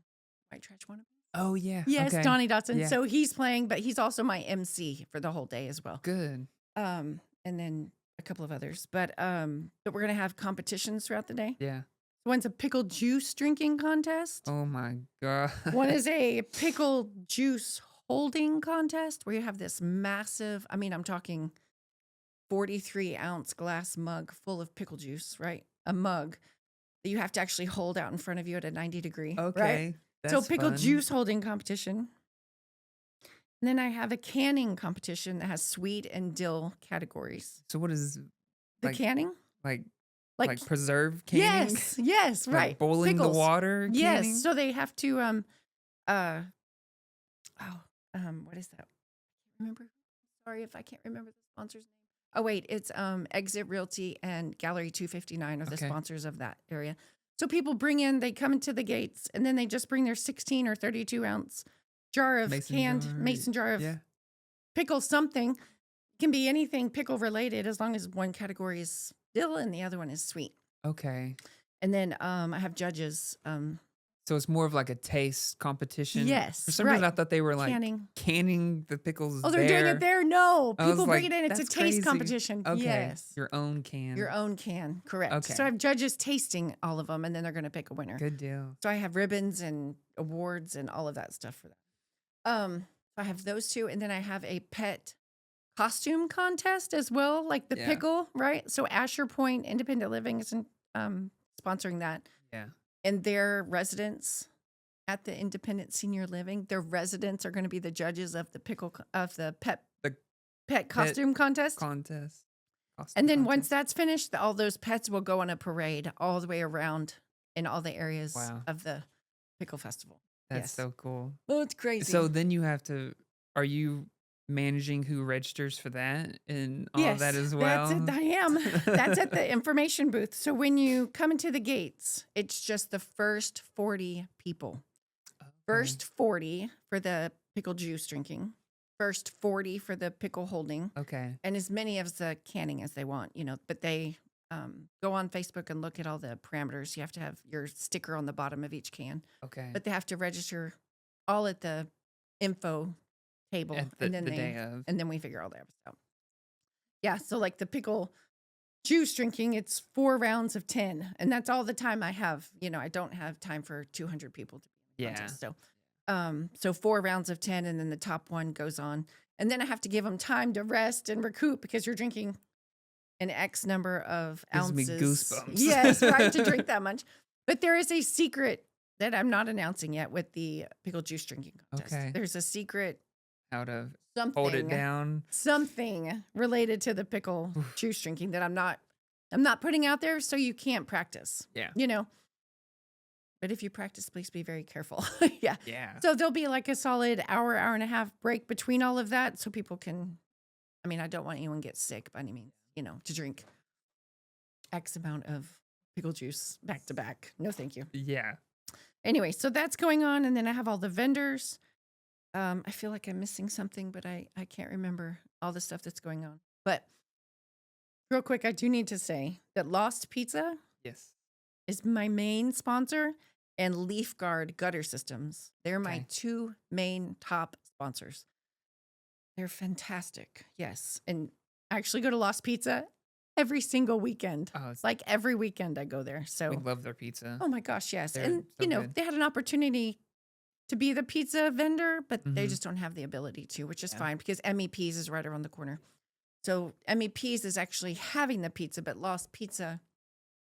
White Trash Wannabe. Oh, yeah. Yes, Okay. Donnie Dotson. Yeah. So he's playing, but he's also my MC for the whole day as well. Good. And then a couple of others. But we're gonna have competitions throughout the day. Yeah. One's a pickle juice drinking contest. Oh, my God. One is a pickle juice holding contest where you have this massive, I mean, I'm talking 43-ounce glass mug full of pickle juice, right? A mug that you have to actually hold out in front of you at a 90-degree, right? Okay. So That's pickle fun. juice holding competition. And then I have a canning competition that has sweet and dill categories. So what is The Like canning? like preserve canning? Yes, Like right. boiling Pickles. the water Yes. canning? So they have to what is that? Remember? Sorry if I can't remember the sponsor's name. Oh wait, it's Exit Realty and Gallery 259 are the Okay. sponsors of that area. So people they come into the gates, and then they just bring their 16 or 32-ounce jar of mason jar of Yeah. pickle something. Can be anything pickle related as long as one category is dill and the other one is sweet. Okay. And then I have judges. So it's more of like a taste competition. Yes, For some reason, right. I thought they were like Canning. canning the pickles. Oh, they're doing it there? No. I was People bring like, it in. It's a "That's taste crazy." competition. Okay. Yes. Your own can. Your own can. Correct. Okay. So I have judges tasting all of them, and then they're going to pick a winner. Good deal. So I have ribbons and awards and all of that stuff for that. I have those two, and then I have a pet costume contest as well, like the Yeah. pickle, right? So Asher Point Independent Living is sponsoring that, Yeah. and their residents at the Independent Senior Living, their residents are going to be the judges of the of the The pet pet costume contest. contest. And Costume then once contest. that's finished, all those pets will go on a parade all the way around in all the areas Wow. of the Pickle Festival. That's Yes. so cool. Oh, it's crazy. So then you have to, are you managing who registers for that and all of that Yes, as that's it. well? I am. That's at the information booth. So when you come into the gates, it's just the first 40 people. Okay. First 40 for the pickle juice drinking, first 40 for the pickle holding, Okay. and as many of the canning as they want, but they go on Facebook and look at all the parameters. You have to have your sticker on the bottom of each can, Okay. but they have to register all at the info table, At and then the day of. and then we figure all that out. Yeah, so like the pickle juice drinking, it's 4 rounds of 10, and that's all the time I have. I don't have time for 200 people to be in the Yeah. contest. So 4 rounds of 10, and then the top one goes on, and then I have to give them time to rest and recoup because you're drinking an X number of Gives me ounces. goosebumps. Yes, right, to drink that much. But there is a secret that I'm not announcing yet with the pickle juice drinking contest. Okay. There's a secret How to something. hold it down. Something related to the pickle juice drinking that I'm not putting out there, so you can't practice. Yeah. But if you practice, please be very careful. Yeah. Yeah. So there'll be like a solid hour and a half break between all of that, so people can. I don't want anyone to get sick by any means. To drink X amount of pickle juice back to back. No, thank you. Yeah. Anyway, so that's going on, and then I have all the vendors. I feel like I'm missing something, but I can't remember all the stuff that's going on. But real quick, I do need to say that Lost Pizza Yes. is my main sponsor, and Leaf Guard Gutter Systems. They're my Okay. 2 main top sponsors. They're fantastic. Yes. And I actually go to Lost Pizza every single weekend. Oh, it's, Like every weekend I go there. we So, love their pizza. oh my gosh, yes. They're And, so good. they had an opportunity to be the pizza vendor, but they Mhm. just don't have the ability to, which is Yeah. fine because MEPs is right around the corner. So MEPs is actually having the pizza, but Lost Pizza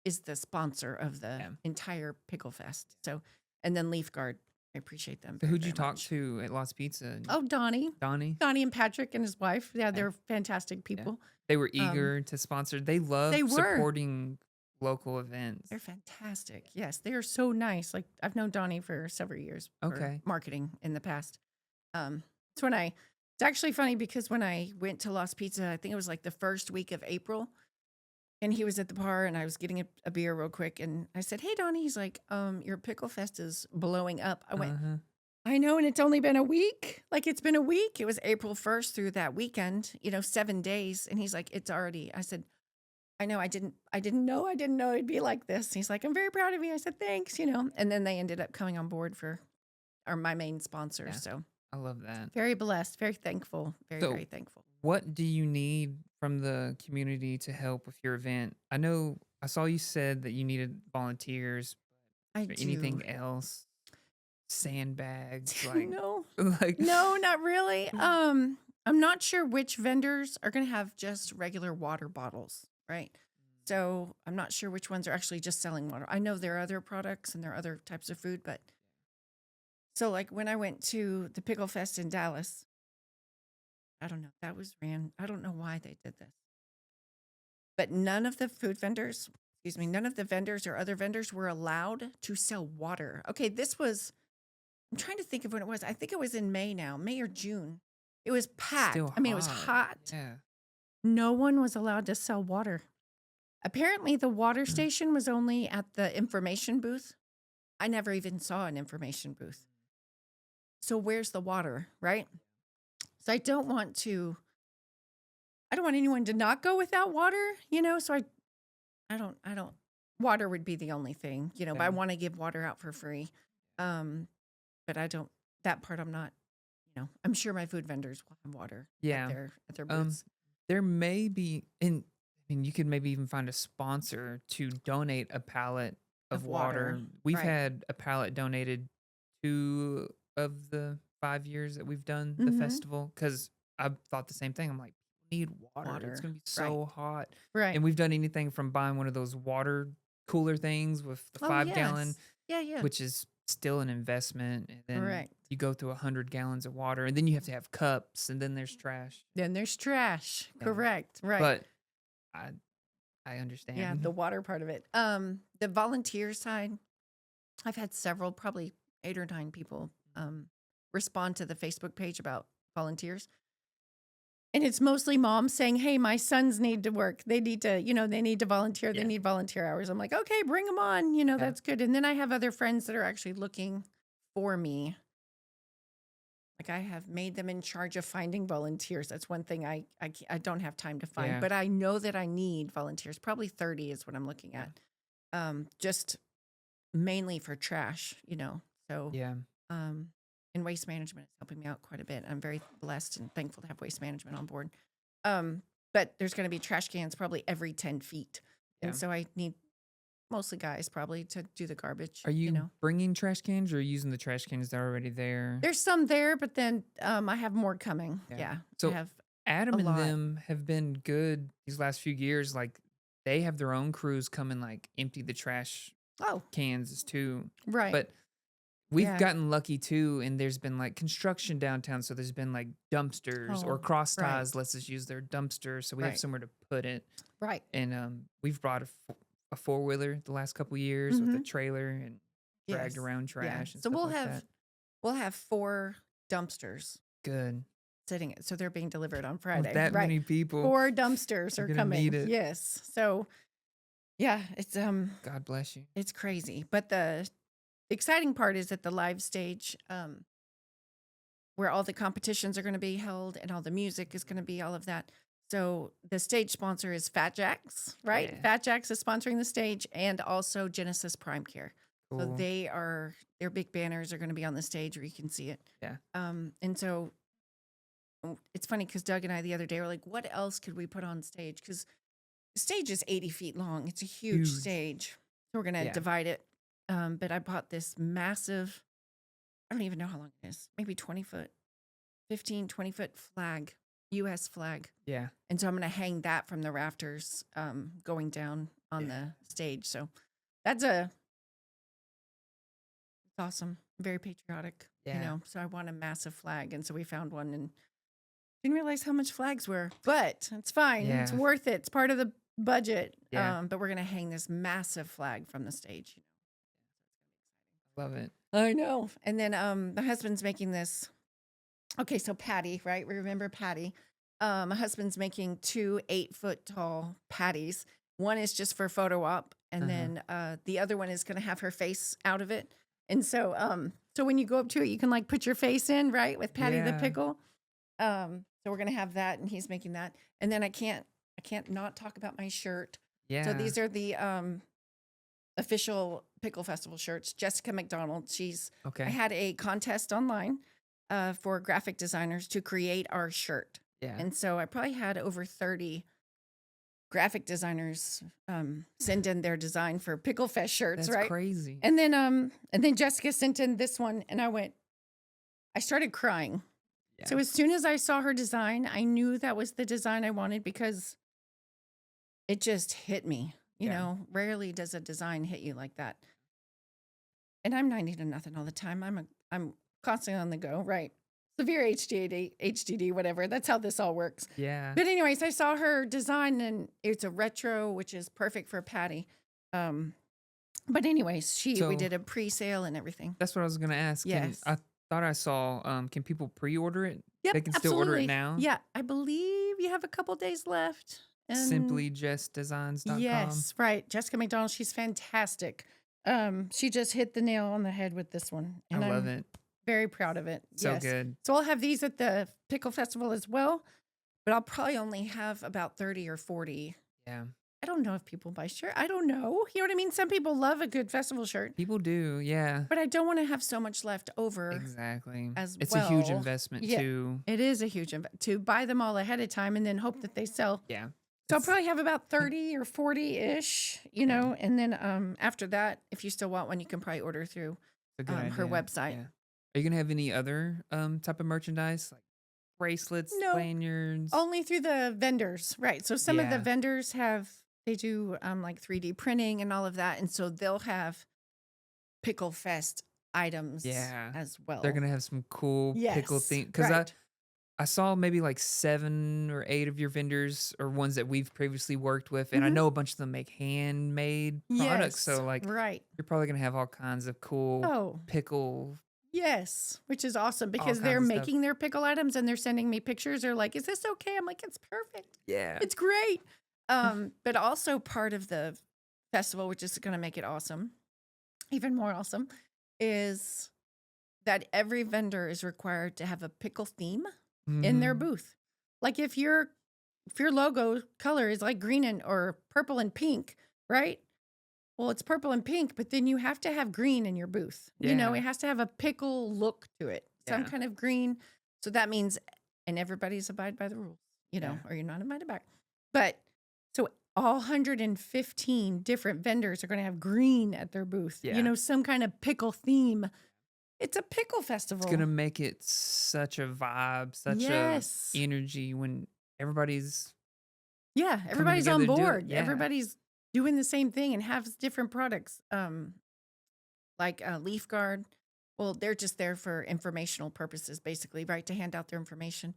is the sponsor of the Yeah. entire Pickle Fest. So, and then Leaf Guard, I appreciate them. So very, who'd you very talk much. to at Lost Pizza? Oh, Donnie Donnie? and Patrick and his wife. Yeah, Yeah. they're fantastic people. They were Um, eager to sponsor. They love they were. supporting local events. They're fantastic. Yes, they are so nice. Like I've known Donnie for several years for Okay. marketing in the past. It's when it's actually funny because when I went to Lost Pizza, I think it was like the first week of April, and he was at the bar and I was getting a beer real quick, and I said, "Hey, Donnie," he's like, "Your Pickle Fest is blowing up." I went, Uh-huh. I know, and it's only been a week. Like it's been a week. It was April 1st through that weekend, 7 days. And he's like, it's already, I said, I know, I didn't know it'd be like this. He's like, I'm very proud of you. I said, thanks, and then they ended up coming on board are my main sponsor. Yeah. So I love that. very blessed, very thankful, very, So- very thankful. What do you need from the community to help with your event? I know I saw you said that you needed volunteers. I Or do. anything else? Sandbags, like No, like no, not really. I'm not sure which vendors are going to have just regular water bottles, right? So I'm not sure which ones are actually just selling water. I know there are other products and there are other types of food, but so like when I went to the Pickle Fest in Dallas, I don't know, I don't know why they did this, but none of the vendors or other vendors were allowed to sell water. Okay, I'm trying to think of when it was. I think it was in May or June. It was packed. still I mean, it was hot. Yeah. No one was allowed to sell water. Apparently, the water station was only at the information booth. I never even saw an information booth. So where's the water, right? So I don't want anyone to not go without water, so I don't, water would be the only thing, but I Yeah. want to give water out for free. But I don't, that part I'm not, I'm sure my food vendors will have water Yeah. at their booths. There may be, and I mean, you could maybe even find a sponsor to donate a pallet of Of water. water, We've right. had a pallet donated 2 of the 5 years that we've done the Mm-hmm. festival because I thought the same thing. I'm like, we need water. It's Water. gonna be Right. so hot. Right. And we've done anything from buying one of those water cooler things with the Oh, 5 gallon, yes. Yeah, yeah. which is still an investment. And then Right. you go through 100 gallons of water, and then you have to have cups, and then there's trash. Then there's trash. Yeah. Correct. Right. But I I Yeah, understand. the water part of it. The volunteer side, I've had several, probably 8 or 9 people respond to the Facebook page about volunteers. And it's mostly moms saying, "Hey, my sons need to work. They need to, they need to volunteer. They Yeah. need volunteer hours." I'm like, "Okay, bring them on. Yeah. That's good." And then I have other friends that are actually looking for me. Like I have made them in charge of finding volunteers. That's one thing I don't have time to find, Yeah. but I know that I need volunteers. Probably 30 is what I'm looking Yeah. at. Just mainly for trash. So Yeah. and waste management is helping me out quite a bit. I'm very blessed and thankful to have waste management on board. But there's going to be trash cans probably every 10 feet. Yeah. And so I need mostly guys probably to do the garbage. Are you bringing trash cans or using the trash cans that are already there? There's some there, but then I have more coming. Yeah. Yeah. So I have Adam a and lot. them have been good these last few years. Like they have their own crews come and like empty the trash Oh, cans too. right. But we've Yeah. gotten lucky too, and there's been like construction downtown, so there's been like dumpsters or Oh, cross right. ties lets us use their dumpster, so we have Right. somewhere to put it. Right. And we've brought a four-wheeler the last couple years with a Mhm. trailer and dragged Yes. around Yeah. trash and So stuff like that. we'll have 4 dumpsters Good. sitting. So they're being delivered on With Friday. that Right. many people, 4 dumpsters you're are gonna coming. need it. Yes. So yeah, God bless you. it's crazy. But the exciting part is at the live stage, where all the competitions are going to be held and all the music is going to be, all of that. So the stage sponsor is Fat Jacks, right? Yeah. Fat Jacks is sponsoring the stage, and also Genesis Prime Care. So Cool. their big banners are going to be on the stage where you can see it. Yeah. And so it's funny because Doug and I the other day were like, what else could we put on stage? Because the stage is 80 feet long. It's a huge Huge. stage. So we're going to Yeah. divide it. But I bought this massive, I don't even know how long it is, maybe 20 foot, 15, 20 foot flag, U.S. flag. Yeah. And so I'm going to hang that from the rafters going down on Yeah. the stage. So it's awesome. Very patriotic, Yeah. So I want a massive flag. And so we found one and didn't realize how much flags were, but it's fine. It's Yeah. worth it. It's part of the budget. Yeah. But we're going to hang this massive flag from the stage. Love it. I know. And then my husband's making this. Okay, so Patty, right? We remember Patty. My husband's making 2 8-foot tall patties. One is just for photo op, and then the other one is going to have her face out of it. And so, so when you go up to it, you can like put your face in, right, with Patty the Yeah. pickle. So we're going to have that, and he's making that. And then I can't not talk about my shirt. Yeah. So these are the official Pickle Festival shirts. Jessica McDonald. I Okay. had a contest online for graphic designers to create our shirt. Yeah. And so I probably had over 30 graphic designers send in their design for Pickle Fest shirts, That's right? crazy. And then Jessica sent in this one, and I started crying. Yeah. So as soon as I saw her design, I knew that was the design I wanted because it just hit me. Yeah. Rarely does a design hit you like that. And I'm 90 to nothing all the time. I'm constantly on the go, right? Severe HDD, whatever. That's how this all works. Yeah. But anyways, I saw her design, and it's a retro, which is perfect for Patty. But anyways, we So- did a pre-sale and everything. That's what I was gonna ask. Yes. I thought I saw. Can people pre-order it? Yep, They can still order it absolutely. now. Yeah, I believe you have a couple days left. And SimplyJessDesigns.com. yes, right. Jessica McDonald, she's fantastic. She just hit the nail on the head with this one. And I love I'm it. very proud of it. So Yes. good. So I'll have these at the Pickle Festival as well, but I'll probably only have about 30 or 40. Yeah. I don't know if people buy shirt. I don't know. You know what I mean? Some people love a good festival shirt, People do. Yeah. but I don't want to have so much left over. Exactly. as It's a huge well. investment Yeah. too. It is a huge to buy them all ahead of time and then hope that they sell. Yeah. So I'll It's probably have about 30 or 40-ish, and then after that, if you still want one, you can probably order through a good her idea. website. Yeah. Are you gonna have any other type of merchandise like bracelets, No, lanyards? only through the vendors, right? So some of the Yeah, vendors they do like 3D printing and all of that, and so they'll have Pickle Fest items yeah. as They're well. gonna have some cool pickle Yes, thing because I right. I saw maybe like 7 or 8 of your vendors or ones that we've previously worked with, and I Hmm. know a bunch of them make handmade products. Yes, So like right. you're probably gonna have all kinds of cool Oh, pickle, yes, which is awesome all because they're kinds of stuff. making their pickle items and they're sending me pictures. They're like, "Is this okay?" I'm like, "It's perfect. Yeah. It's great." But also part of the festival, which is going to make it awesome, even more awesome, is that every vendor is required to have a pickle theme in their Hmm. booth. Like if your logo color is like green and or purple and pink, right? Well, it's purple and pink, but then you have to have green in your booth. Yeah. It has to have a pickle look to it, some Yeah. kind of green. So that means, and everybody's abide by the rules, Yeah. or you're not invited back. But so all 115 different vendors are going to have green at their booth, Yeah. some kind of pickle theme. It's a pickle It's festival. gonna make it such a vibe, such a Yes. energy when everybody's Yeah. coming Everybody's on together to do it. board. Yeah. Everybody's doing the same thing and has different products. Like Leaf Guard. Well, they're just there for informational purposes, basically, right? To hand out their information.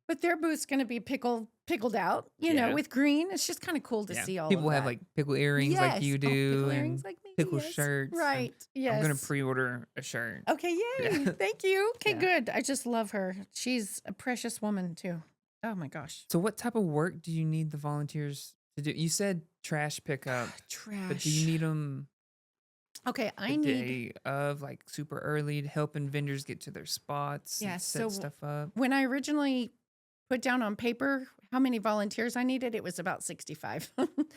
But their booth's going to be pickled out, Yeah. with green. It's just kind of cool to Yeah. see all of People have that. like pickle earrings like Yes. you Oh, do pickle earrings and like me. pickle Yes. shirts. And Right. I'm gonna Yes. pre-order a shirt. Okay. Yeah. Yay. Thank you. Okay. Yeah. Good. I just love her. She's a precious woman, too. Oh, my gosh. So what type of work do you need the volunteers to do? You said trash pickup, but do you Trash. need them Okay. the I need. day of, like super early, helping vendors get to their spots and Yeah. set So stuff up? when I originally put down on paper how many volunteers I needed, it was about 65.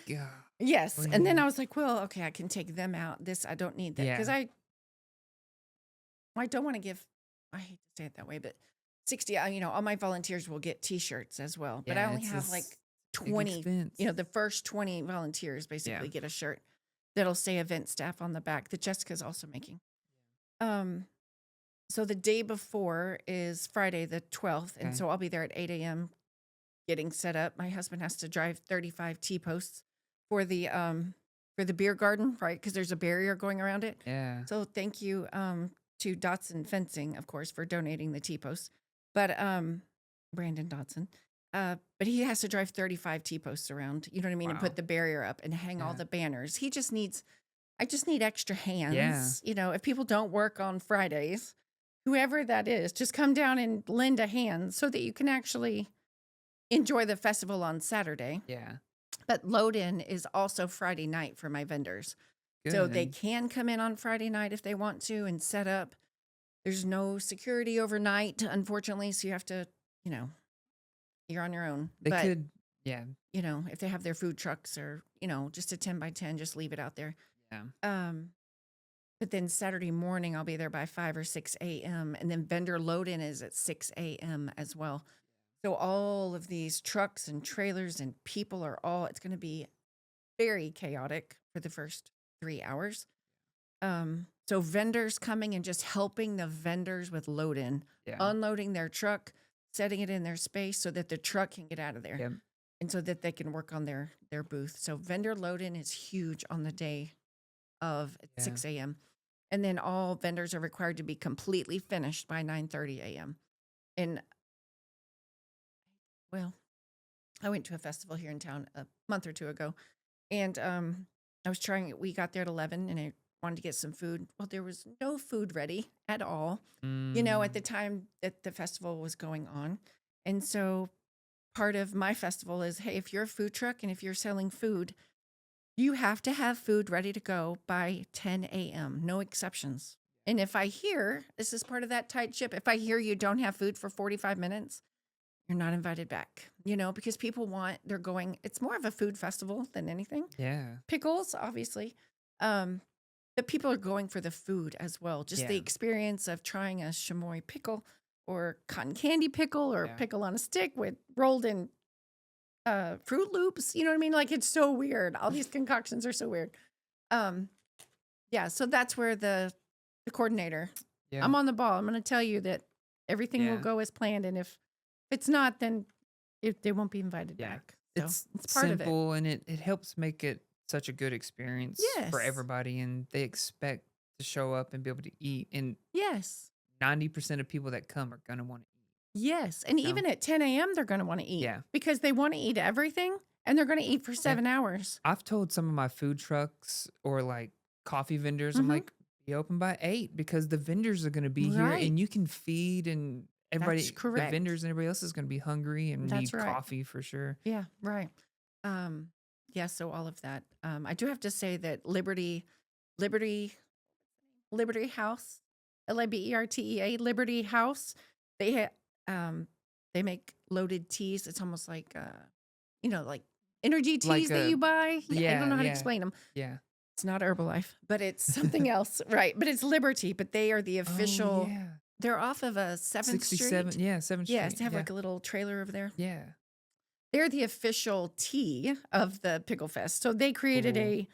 Yeah. Yes, and then I was like, "Well, okay, I can take them out. This I don't need that because Yeah. I don't want to give. I hate to say it that way, but 60. All my volunteers will get T-shirts as well, but I Yeah. only It's have this like big 20. expense. The first 20 volunteers Yeah. basically get a shirt that'll say event staff on the back that Jessica's also making. Um, so the day before is Friday the 12th, and Okay. so I'll be there at 8 a.m. getting set up. My husband has to drive 35 T-posts for the beer garden, right? Because there's a barrier going around it. Yeah. So thank you to Dotson Fencing, of course, for donating the T-posts. But Brandon Dotson. But he has to drive 35 T-posts around, you know what I mean, and put Wow. the barrier up and hang all Yeah. the banners. I just need extra Yeah. hands. If people don't work on Fridays, whoever that is, just come down and lend a hand so that you can actually enjoy the festival on Saturday. Yeah. But load in is also Friday night for my vendors. So they Good. can come in on Friday night if they want to and set up. There's no security overnight, unfortunately. So you have to, you know, you're on your own. They But, could. Yeah. if they have their food trucks or, just a 10 by 10, just leave it out there. Yeah. Um, but then Saturday morning, I'll be there by 5 or 6 a.m. And then vendor load in is at 6 a.m. as well. So all of these trucks and trailers and people it's going to be very chaotic for the first 3 hours. So vendors coming and just helping the vendors with load in, Yeah. unloading their truck, setting it in their space so that the truck can get out of there Yep. and so that they can work on their booth. So vendor load in is huge on the day of Yeah. 6 a.m. And then all vendors are required to be completely finished by 9:30 a.m. And well, I went to a festival here in town a month or two ago, and we got there at 11 and I wanted to get some food. Well, there was no food ready at all, at the Mm. time that the festival was going on. And so part of my festival is, hey, if you're a food truck and if you're selling food, you have to have food ready to go by 10 a.m., no exceptions. And if I hear, this is part of that tight ship, if I hear you don't have food for 45 minutes, you're not invited back, because they're going, it's more of a food festival than anything. Yeah. Pickles, obviously. But people are going for the food as well. Just the Yeah. experience of trying a chamoy pickle or cotton candy pickle or Yeah. pickle on a stick with rolled in Fruit Loops. You know what I mean? Like it's so weird. All these concoctions are so weird. Um, yeah, so that's where the coordinator Yeah. I'm on the ball. I'm going to tell you that everything will Yeah. go as planned. And if it's not, then they won't be invited Yeah. back. So It's it's part of it. simple and it helps make it such a good experience for Yes. everybody, and they expect to show up and be able to eat. And Yes. 90% of people that come are gonna want to eat. Yes. And You know? even at 10 a.m., they're going to want to eat Yeah. because they want to eat everything and they're going to eat for Yeah. 7 hours. I've told some of my food trucks or like coffee vendors, I'm Hmm. like, be open by 8 because the vendors are gonna be here Right. and you can feed, and That's everybody, the correct. vendors and everybody else is gonna be hungry and That's need right. coffee for sure. Yeah, right. Um, yeah, so all of that. I do have to say that Liberty, Liberty House, Libertea, Liberty House, they they make loaded teas. It's almost like like energy teas Like that you buy. Yeah, I don't know how to yeah, explain them. yeah. It's not Herbalife, but it's something else, right? But it's Liberty. But they are the Oh official. yeah. They're off of a 7th 67, Street. yeah, 7th Yes, Street. they have Yeah. like a little trailer over there. Yeah. They're the official tea of the Pickle Fest. So they created Cool. a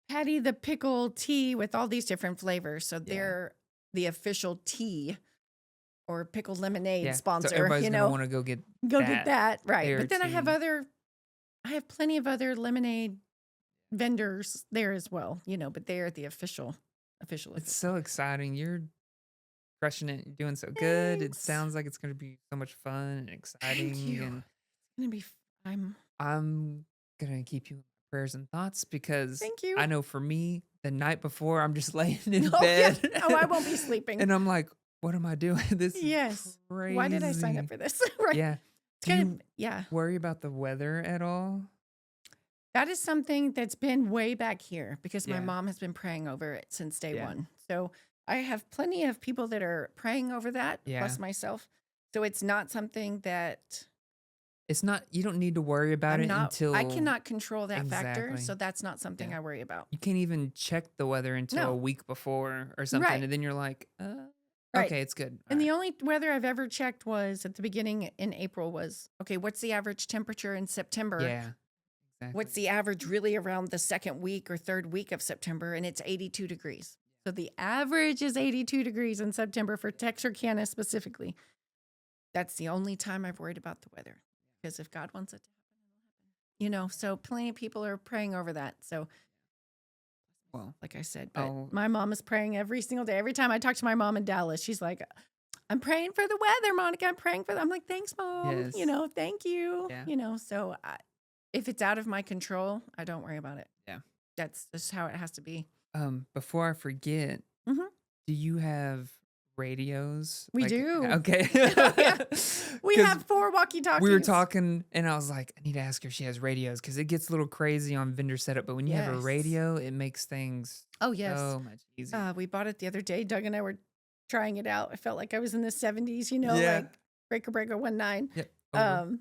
Patty the Pickle tea with all these different flavors. So Yeah. they're the official tea or pickle lemonade Yeah. So sponsor, everybody's gonna want to go get Go get that. Right. their But then I tea. have plenty of other lemonade vendors there as well, but they're the official. It's so exciting. You're crushing it. You're doing so good. It Thanks. sounds like it's gonna be so much fun and Thank exciting. you. And It's gonna be I'm I'm gonna keep you in my prayers and thoughts because thank you. I know for me, the night before, I'm just laying in Oh yeah. bed. Oh, I won't be sleeping. And I'm like, what am I doing? This is Yes. crazy. Why did I sign up for this? Right. Yeah. It's Do kind you of yeah. worry about the weather at all? That is something that's been way back here because my Yeah. mom has been praying over it since day Yeah. one. So I have plenty of people that are praying over that, Yeah. plus myself. So it's not something that It's not, you don't need to worry about I'm it not, I until cannot control that factor. exactly. So that's not something Yeah. I worry about. You can't even check the weather until a No, week before or something, right, and then you're like, right. okay, it's good. All And right. the only weather I've ever checked was at the beginning in April was, okay, what's the average temperature in September? Yeah, What's exactly. the average really around the second week or third week of September? And it's 82 degrees. So the average is 82 degrees in September for Texarkana specifically. That's the only time I've worried about the weather because if God wants it to happen, it'll happen. So plenty of people are praying over that. So, Well, like I said, but oh, my mom is praying every single day. Every time I talk to my mom in Dallas, she's like, I'm praying for the weather, Monica. I'm praying for I'm like, thanks, mom. yes. Thank you. Yeah. So if it's out of my control, I don't worry about it. Yeah. That's just how it has to be. Before I forget, Hmm. do you have radios? We Like, do. okay. Yeah. We 'Cause have 4 walkie-talkies. we were talking, and I was like, I need to ask her if she has radios because it gets a little crazy on vendor setup. But when you have a Yes. radio, it makes things Oh, yes. so much easier. We bought it the other day. Doug and I were trying it out. I felt like I was in the 70s, Yeah. like Breaker 19. Yep. Over.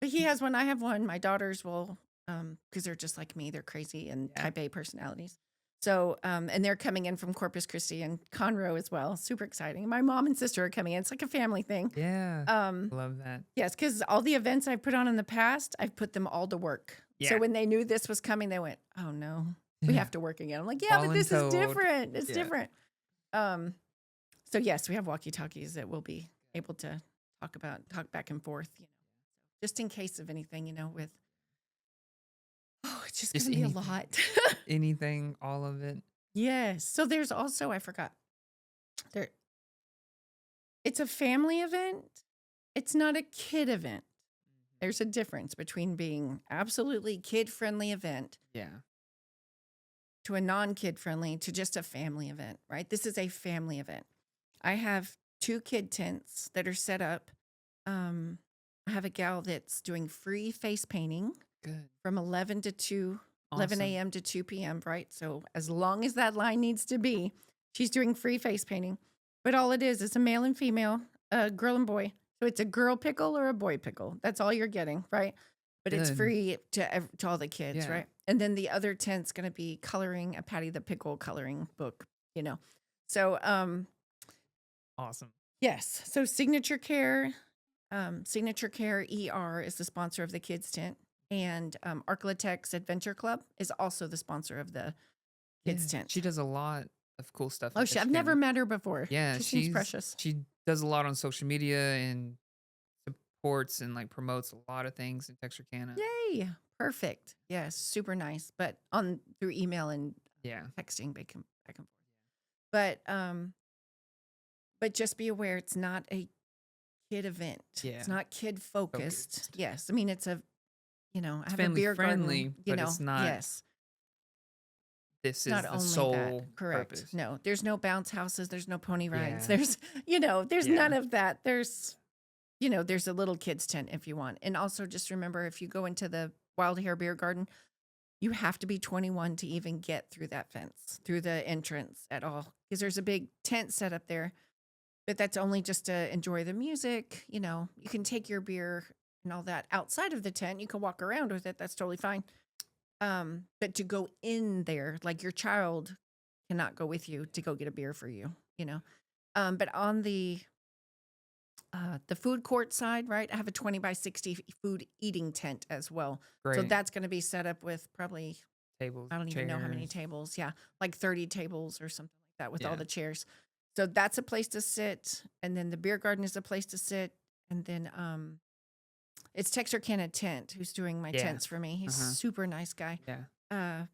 But he has one. I have one. My daughters will, because they're just like me. They're crazy and Yeah. type A personalities. So, and they're coming in from Corpus Christi and Conroe as well. Super exciting. My mom and sister are coming in. It's like a family thing. Yeah. Um, Love that. yes, because all the events I've put on in the past, I've put them all to work. So Yeah. when they knew this was coming, they went, "Oh no, we Yeah. have to work again." I'm like, "Yeah, but this is Voluntold. different. It's Yeah. different." Um, so yes, we have walkie-talkies that we'll be able to talk back and forth, just in case of anything, with. Oh, it's just Just gonna be a anything. lot. Anything, all of it. Yes. So there's also I forgot there. It's a family event. It's not a kid event. There's a difference between being absolutely kid-friendly event Yeah. to a non-kid friendly to just a family event, right? This is a family event. I have 2 kid tents that are set up. I have a gal that's doing free face painting Good. from 11 Awesome. a.m. to 2 p.m., right? So as long as that line needs to be, she's doing free face painting. But all it is a male and female, a girl and boy. So it's a girl pickle or a boy pickle. That's all you're getting, right? But it's Good. free to all the kids, Yeah. right? And then the other tent's going to be coloring a Patty the Pickle coloring book. So Awesome. yes. So Signature Care ER is the sponsor of the kids tent, and Ark-La-Tex Adventure Club is also the sponsor of the kids Yeah. tent. She does a lot of cool stuff Oh, in I've never Texarkana. met her before. Yeah, She seems precious. she does a lot on social media and supports and like promotes a lot of things in Texarkana. Yay! Perfect. Yes, super nice. But on through email and Yeah. texting back and forth. But just be aware it's not a kid event. Yeah. It's not kid focused. Focused. Yes. I mean it's a I It's have a family beer friendly, garden, but it's not yes. this Not is the only that, sole correct. purpose. No, there's no bounce houses, there's no pony rides. Yeah. There's Yeah. none of that. There's a little kids tent if you want. And also just remember if you go into the Wild Hare Beer Garden, you have to be 21 to even get through that fence, through the entrance at all. Because there's a big tent set up there, but that's only just to enjoy the music. You can take your beer and all that outside of the tent. You can walk around with it. That's totally fine. But to go in there, like your child cannot go with you to go get a beer for you, you know. But on the food court side, right? I have a 20 by 60 food eating tent as well. So Great. that's going to be set up with probably, Tables, I don't even know how many chairs. tables. Yeah, like 30 tables or something like that with all Yeah. the chairs. So that's a place to sit. And then the beer garden is a place to sit. And then it's Texarkana Tent who's doing my Yeah. tents for me. He's a super nice guy. Yeah.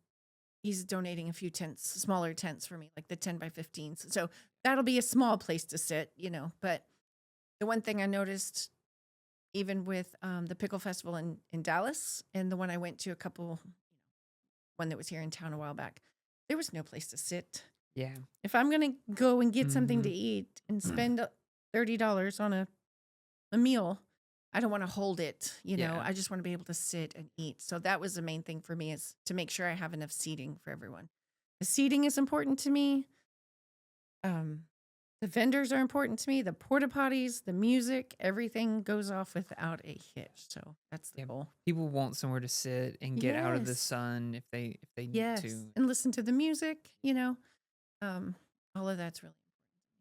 He's donating a few tents, smaller tents for me, like the 10 by 15s. So that'll be a small place to sit, But the one thing I noticed, even with the Pickle Festival in Dallas and the one I went to one that was here in town a while back, there was no place to sit. Yeah. If I'm going to go and get something to Mhm. eat and spend $30 on a meal, I don't want to hold it, Yeah. I just want to be able to sit and eat. So that was the main thing for me, is to make sure I have enough seating for everyone. The seating is important to me. The vendors are important to me. The porta potties, the music, everything goes off without a hitch. So that's the Yeah. goal. People want somewhere to sit and get out of the Yes. sun if they need Yes. to. And listen to the music, all of that's really.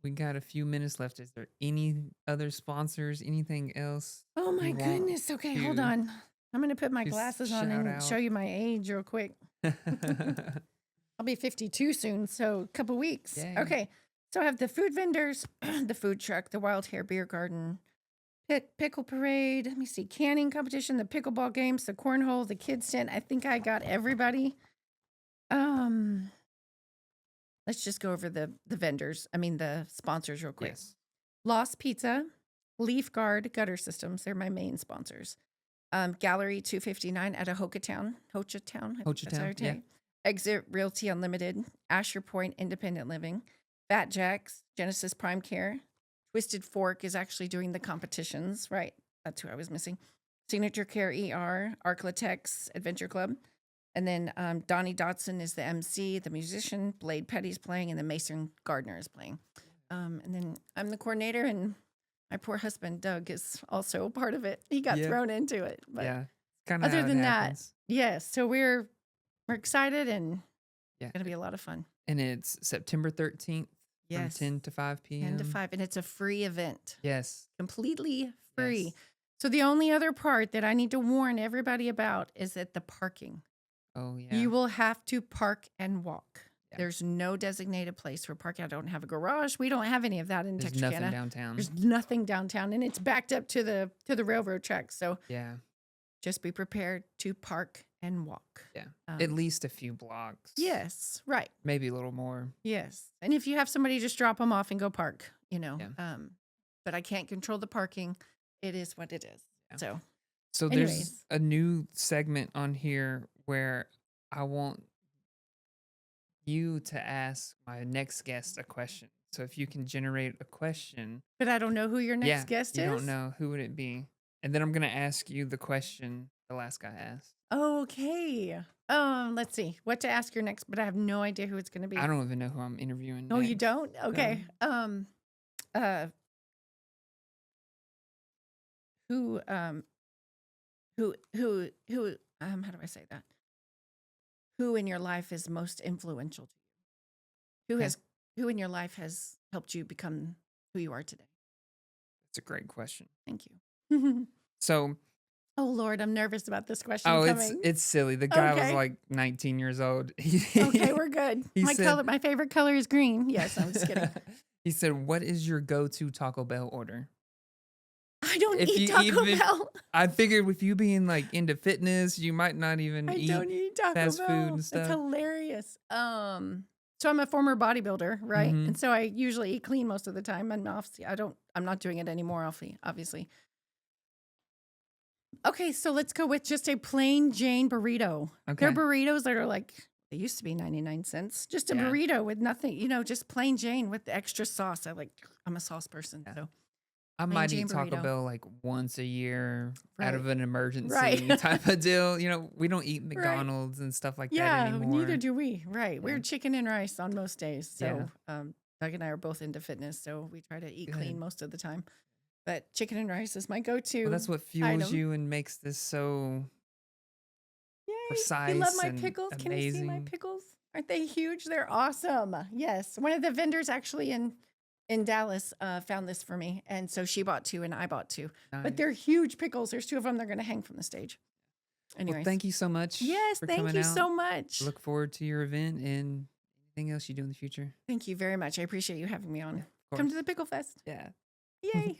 We got a few minutes left. Is there any other sponsors? Anything else Oh my you want goodness. Okay, hold to on. I'm going to put my just glasses on shout and show out? you my age real quick. I'll be 52 soon, so a couple weeks. Yay. Okay, so I have the food vendors, the food truck, the Wild Hare Beer Garden, pickle parade. Let me see, canning competition, the pickleball games, the cornhole, the kids tent. I think I got everybody. Let's just go over the vendors. I mean the sponsors real quick. Yes. Lost Pizza, Leaf Guard Gutter Systems. They're my main sponsors. Gallery 259 at Hochatown. I think that's how you Hochatown, say yeah. it. Exit Realty Unlimited, Asher Point Independent Living, Fat Jack's, Genesis Prime Care, Twisted Fork is actually doing the competitions, right? That's who I was missing. Signature Care ER, Ark-La-Tex Adventure Club. And then Donnie Dotson is the MC, the musician, Blade Petty's playing, and then Mason Gardner is playing. And then I'm the coordinator, and my poor husband, Doug, is also a part of it. He got Yeah. thrown into it. But Yeah. Kind of other how than it that, happens. yes, so we're excited, and Yeah. it's going to be a lot of fun. And it's September 13th from Yes. 10 to 5 p.m. 10 to 5, and it's a free event. Yes. Completely free. Yes. So the only other part that I need to warn everybody about is that the parking. Oh, yeah. You will have to park and walk. Yeah. There's no designated place for parking. I don't have a garage. We don't have any of that in There's Texarkana. nothing downtown. There's nothing downtown, and it's backed up to the railroad tracks. So Yeah. just be prepared to park and walk. Yeah. At least a few blocks. Yes, right. Maybe a little more. Yes. And if you have somebody, just drop them off and go park, Yeah. But I can't control the parking. It is what it is. Yeah. So there's anyways. a new segment on here where I want you to ask my next guest a question. So if you can generate a question. But I don't know who your next guest you is. don't know, who would it be? And then I'm going to ask you the question the last guy asked. Okay. Let's see what to ask your next, but I have no idea who it's going to be. I don't even know who I'm interviewing. Oh, you next. don't? Okay. Who how do I say that? Who in your life is most influential to you? Okay. Who in your life has helped you become who you are today? That's a great question. Thank you. So Oh Lord, I'm nervous about this question Oh, coming. it's silly. The guy was Okay. like 19 years old. Okay, we're good. He said My favorite color is green. Yes, I'm just kidding. he said, "What is your go-to Taco Bell order?" I don't If eat you Taco even Bell. I figured with you being like into fitness, you might not even I eat don't eat Taco fast food Bell. and It's stuff. hilarious. So I'm a former bodybuilder, right? Mhm. And so I usually eat clean most of the time. And obviously, I'm not doing it anymore, obviously. Okay, so let's go with just a plain Jane burrito. They're Okay. burritos that are like, they used to be 99 cents. Just a Yeah. burrito with nothing, just plain Jane with the extra sauce. I'm a sauce person. Yeah. So I plain might Jane eat Taco burrito. Bell like once a year out Right. of an Right. emergency type of deal. We don't eat Right. McDonald's and stuff like that Yeah, neither anymore. do we. Right. Yeah. We're chicken and rice on most days. Yeah. So Doug and I are both into fitness. So we try to eat clean Good. most of the time. But chicken and rice is my go Well, to that's what fuels item. you and makes this so Yay. You love precise my and pickles? Can you see my amazing. pickles? Aren't they huge? They're awesome. Yes. One of the vendors actually in Dallas found this for me. And so she bought two and I bought two. But Nice. they're huge pickles. There's two of them. They're going to hang from the stage. Well, Anyways. thank you so much Yes. for Thank coming you out. so much. Look forward to your event and anything else you do in the future. Thank you very much. I appreciate you having me Yeah, on. of Come to course. the Pickle Fest. Yeah. Yay.